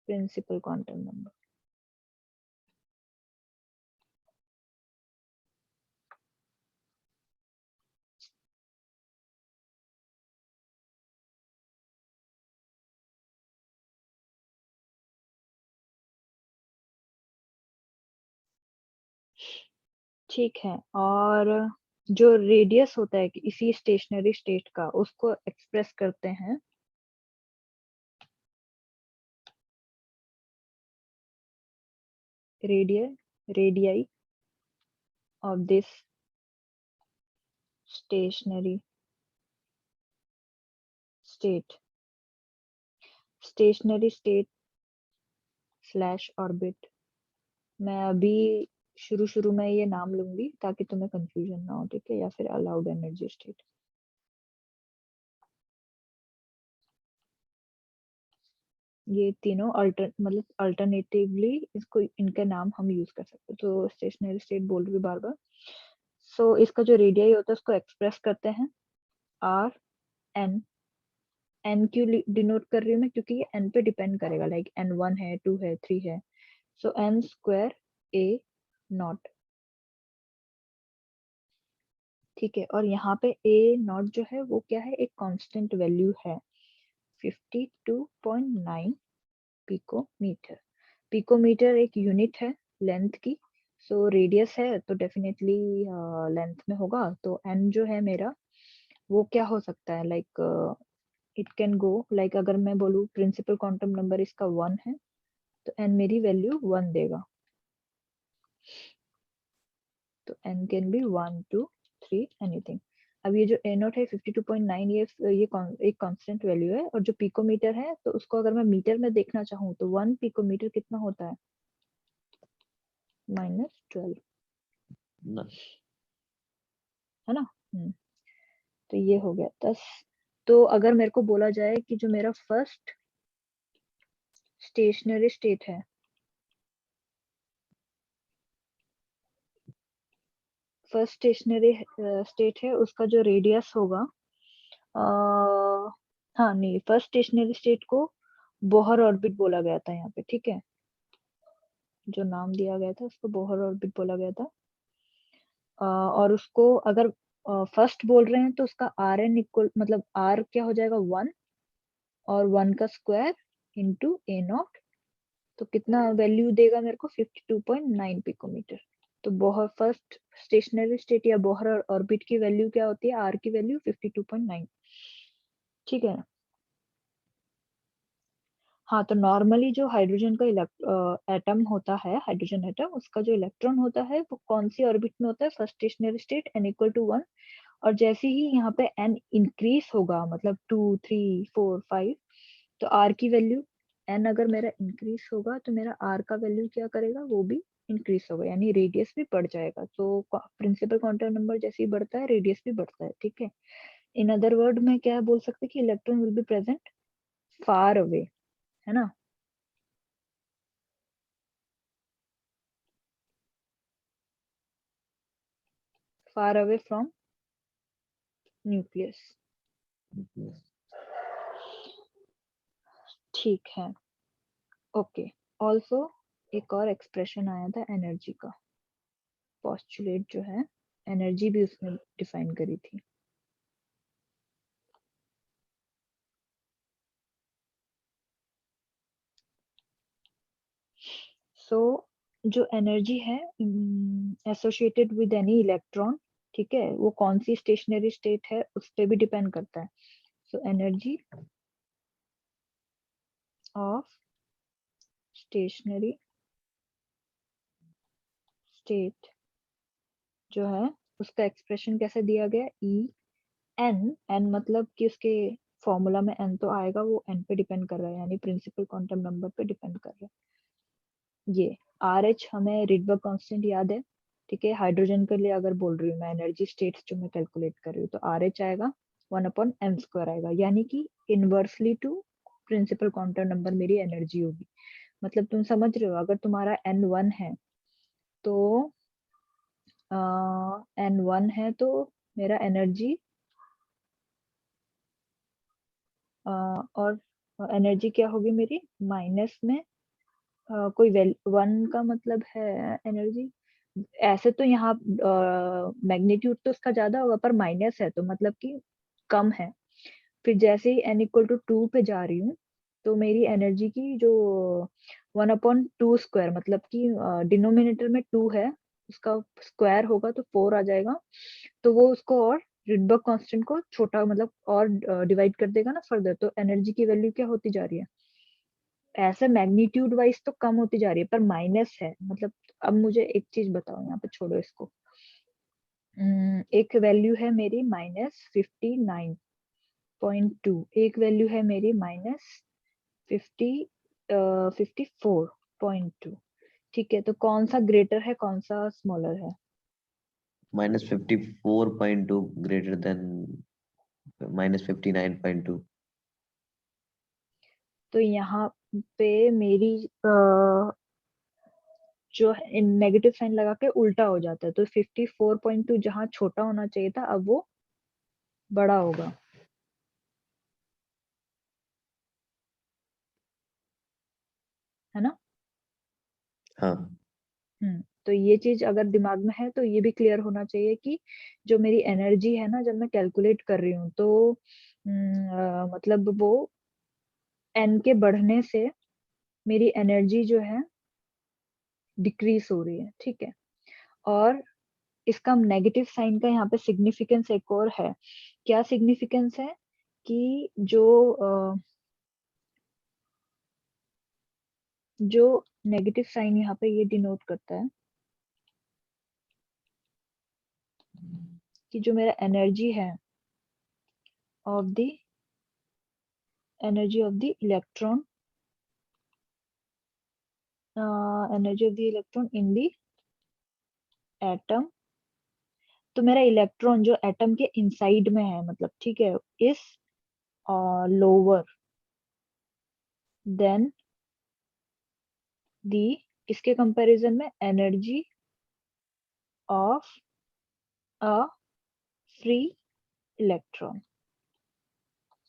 प्रिंसिपल क्वांटम नंबर। ठीक है, और जो रेडियस होता है इसी स्टेशनरी स्टेट का, उसको एक्सप्रेस करते हैं radii of this stationary state slash orbit. मैं अभी शुरू में ये नाम लूंगी ताकि तुम्हें कंफ्यूजन ना हो, ठीक है, या फिर अलाउड एनर्जी स्टेट। ये तीनों मतलब अल्टरनेटिवली इसको, इनका नाम हम यूज कर सकते हैं। तो स्टेशनरी स्टेट बोल रही हूँ बार बार। सो इसका जो रेडियाई होता है उसको एक्सप्रेस करते हैं आर एन। एन क्यों डिनोट कर रही हूँ मैं, क्योंकि ये एन पे डिपेंड करेगा, लाइक एन 1 है, 2 है, 3 है। सो एन स्क्वायर ए नॉट, ठीक है। और यहाँ पे ए नॉट जो है वो क्या है, एक कांस्टेंट वैल्यू है 52.9 पिकोमीटर। पिकोमीटर एक यूनिट है लेंथ की। सो रेडियस है तो डेफिनेटली लेंथ में होगा। तो एन जो है मेरा वो क्या हो सकता है, like it can go, like अगर मैं बोलूँ प्रिंसिपल क्वांटम नंबर इसका 1 है तो एन मेरी वैल्यू 1 देगा। तो n कैन बी 1 2 3 एनीथिंग। अब ये जो a नॉट है 52.9, ये एक कांस्टेंट वैल्यू है। और जो पिकोमीटर है तो उसको अगर मैं मीटर में देखना चाहूँ तो 1 पिकोमीटर कितना होता है, -12, है ना। तो ये हो गया 10। तो अगर मेरे को बोला जाए कि जो मेरा फर्स्ट स्टेशनरी स्टेट है, उसका जो रेडियस होगा, हाँ नहीं, फर्स्ट स्टेशनरी स्टेट को बोहर ऑर्बिट बोला गया था यहाँ पे, ठीक है। जो नाम दिया गया था उसको बोहर ऑर्बिट बोला गया था। और उसको अगर फर्स्ट बोल रहे हैं तो उसका आर एन इक्वल, मतलब आर क्या हो जाएगा 1, और 1 का स्क्वायर इंटू ए नॉट। तो कितना वैल्यू देगा मेरे को, 52.9 पिकोमीटर। तो बोहर फर्स्ट स्टेशनरी स्टेट या बोहर ऑर्बिट की वैल्यू क्या होती है, आर की वैल्यू 52.9, ठीक है। हाँ, तो नॉर्मली जो हाइड्रोजन का एटम होता है, हाइड्रोजन एटम, उसका जो इलेक्ट्रॉन होता है वो कौन सी ऑर्बिट में होता है, first stationary state, n equal to 1। और जैसे ही यहाँ पे n इंक्रीज होगा, मतलब 2 3 4 5, तो r की वैल्यू, n अगर मेरा इंक्रीज होगा तो मेरा r का वैल्यू क्या करेगा, वो भी इंक्रीज होगा, यानी रेडियस भी बढ़ जाएगा। तो प्रिंसिपल क्वांटम नंबर जैसे ही बढ़ता है रेडियस भी बढ़ता है, ठीक है। इन अदर वर्ड में क्या बोल सकते हैं कि electron will be present far away, है ना। फार अवे फ्रॉम न्यूक्लियस, ठीक है। ओके, ऑल्सो एक और एक्सप्रेशन आया था एनर्जी का, पोस्टुलेट जो है, एनर्जी भी उसने डिफाइन करी थी। सो जो एनर्जी है एसोसिएटेड विद एनी इलेक्ट्रॉन, ठीक है, वो कौन सी स्टेशनरी स्टेट है उस पर भी डिपेंड करता है। So energy of stationery state जो है उसका एक्सप्रेशन कैसे दिया गया, ई एन। एन मतलब कि उसके फॉर्मूला में एन तो आएगा, वो एन पे डिपेंड कर रहा है, यानी प्रिंसिपल क्वांटम नंबर पे डिपेंड कर रहा है। ये आर एच हमें रिडबर्ग कांस्टेंट याद है, ठीक है। हाइड्रोजन के लिए अगर बोल रही हूँ मैं एनर्जी स्टेट्स जो मैं कैलकुलेट कर रही हूँ, तो आर एच आएगा 1/m² आएगा, यानी कि inversely to principal quantum number मेरी एनर्जी होगी। मतलब तुम समझ रहे हो, अगर तुम्हारा n1 है तो n1 है तो मेरा एनर्जी और एनर्जी क्या होगी मेरी, माइनस में कोई 1 का मतलब है एनर्जी, ऐसे तो यहाँ मैग्नीट्यूड तो उसका ज्यादा होगा पर माइनस है तो मतलब कि कम है। फिर जैसे ही n इक्वल टू 2 पे जा रही हूँ तो मेरी एनर्जी की जो 1/2 स्क्वायर मतलब कि डिनोमिनेटर में 2 है, उसका स्क्वायर होगा तो 4 आ जाएगा, तो वो उसको और रिडबर्ग कांस्टेंट को छोटा मतलब और डिवाइड कर देगा ना फर्दर, तो एनर्जी की वैल्यू क्या होती जा रही है, ऐसे मैग्नीट्यूड वाइज तो कम होती जा रही है पर माइनस है मतलब। अब मुझे एक चीज बताओ, यहाँ पे छोड़ो इसको। एक वैल्यू है मेरी -59.2, एक वैल्यू है मेरी -54.2। ठीक है, तो कौन सा ग्रेटर है कौन सा स्मॉलर है? -54.2 greater than -59.2। तो यहाँ पे मेरी जो नेगेटिव साइन लगा के उल्टा हो जाता है, तो 54.2 जहाँ छोटा होना चाहिए था अब वो बड़ा होगा, है ना? हाँ। तो ये चीज अगर दिमाग में है तो ये भी क्लियर होना चाहिए कि जो मेरी एनर्जी है ना, जब मैं कैलकुलेट कर रही हूँ तो मतलब वो n के बढ़ने से मेरी एनर्जी जो है डिक्रीज हो रही है, ठीक है। और इसका नेगेटिव साइन का यहाँ पे सिग्निफिकेंस एक और है। क्या सिग्निफिकेंस है कि जो नेगेटिव साइन यहाँ पे ये डिनोट करता है कि जो मेरा एनर्जी है of the energy of the electron, energy of the electron in the atom, तो मेरा इलेक्ट्रॉन जो एटम के इनसाइड में है मतलब, ठीक है, इस लोअर देन दी किसके कंपैरिजन में, energy of a free electron,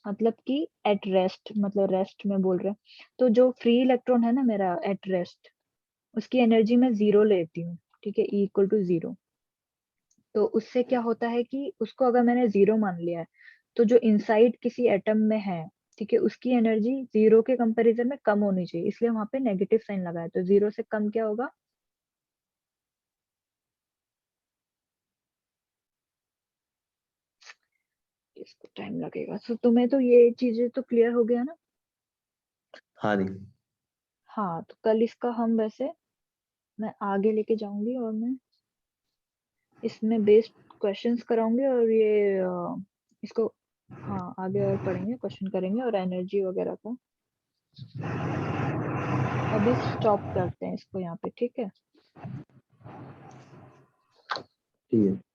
मतलब कि एट रेस्ट, मतलब रेस्ट में बोल रहे हैं, तो जो फ्री इलेक्ट्रॉन है ना मेरा एट रेस्ट, उसकी एनर्जी मैं 0 लेती हूँ, ठीक है, E इक्वल टू 0। तो उससे क्या होता है कि उसको अगर मैंने 0 मान लिया है तो जो इनसाइड किसी एटम में है, ठीक है, उसकी एनर्जी 0 के कंपैरिजन में कम होनी चाहिए, इसलिए वहां पे नेगेटिव साइन लगाया, तो 0 से कम क्या होगा, इसको टाइम लगेगा। तो तुम्हें तो ये चीजें तो क्लियर हो गया ना? हाँ जी। हाँ, तो कल इसका हम वैसे मैं आगे लेके जाऊंगी और मैं इसमें बेस्ड क्वेश्चंस कराऊंगी और ये इसको हाँ आगे और पढ़ेंगे, क्वेश्चन करेंगे और एनर्जी वगैरह का। अभी स्टॉप करते हैं इसको यहाँ पे, ठीक है? ठीक है।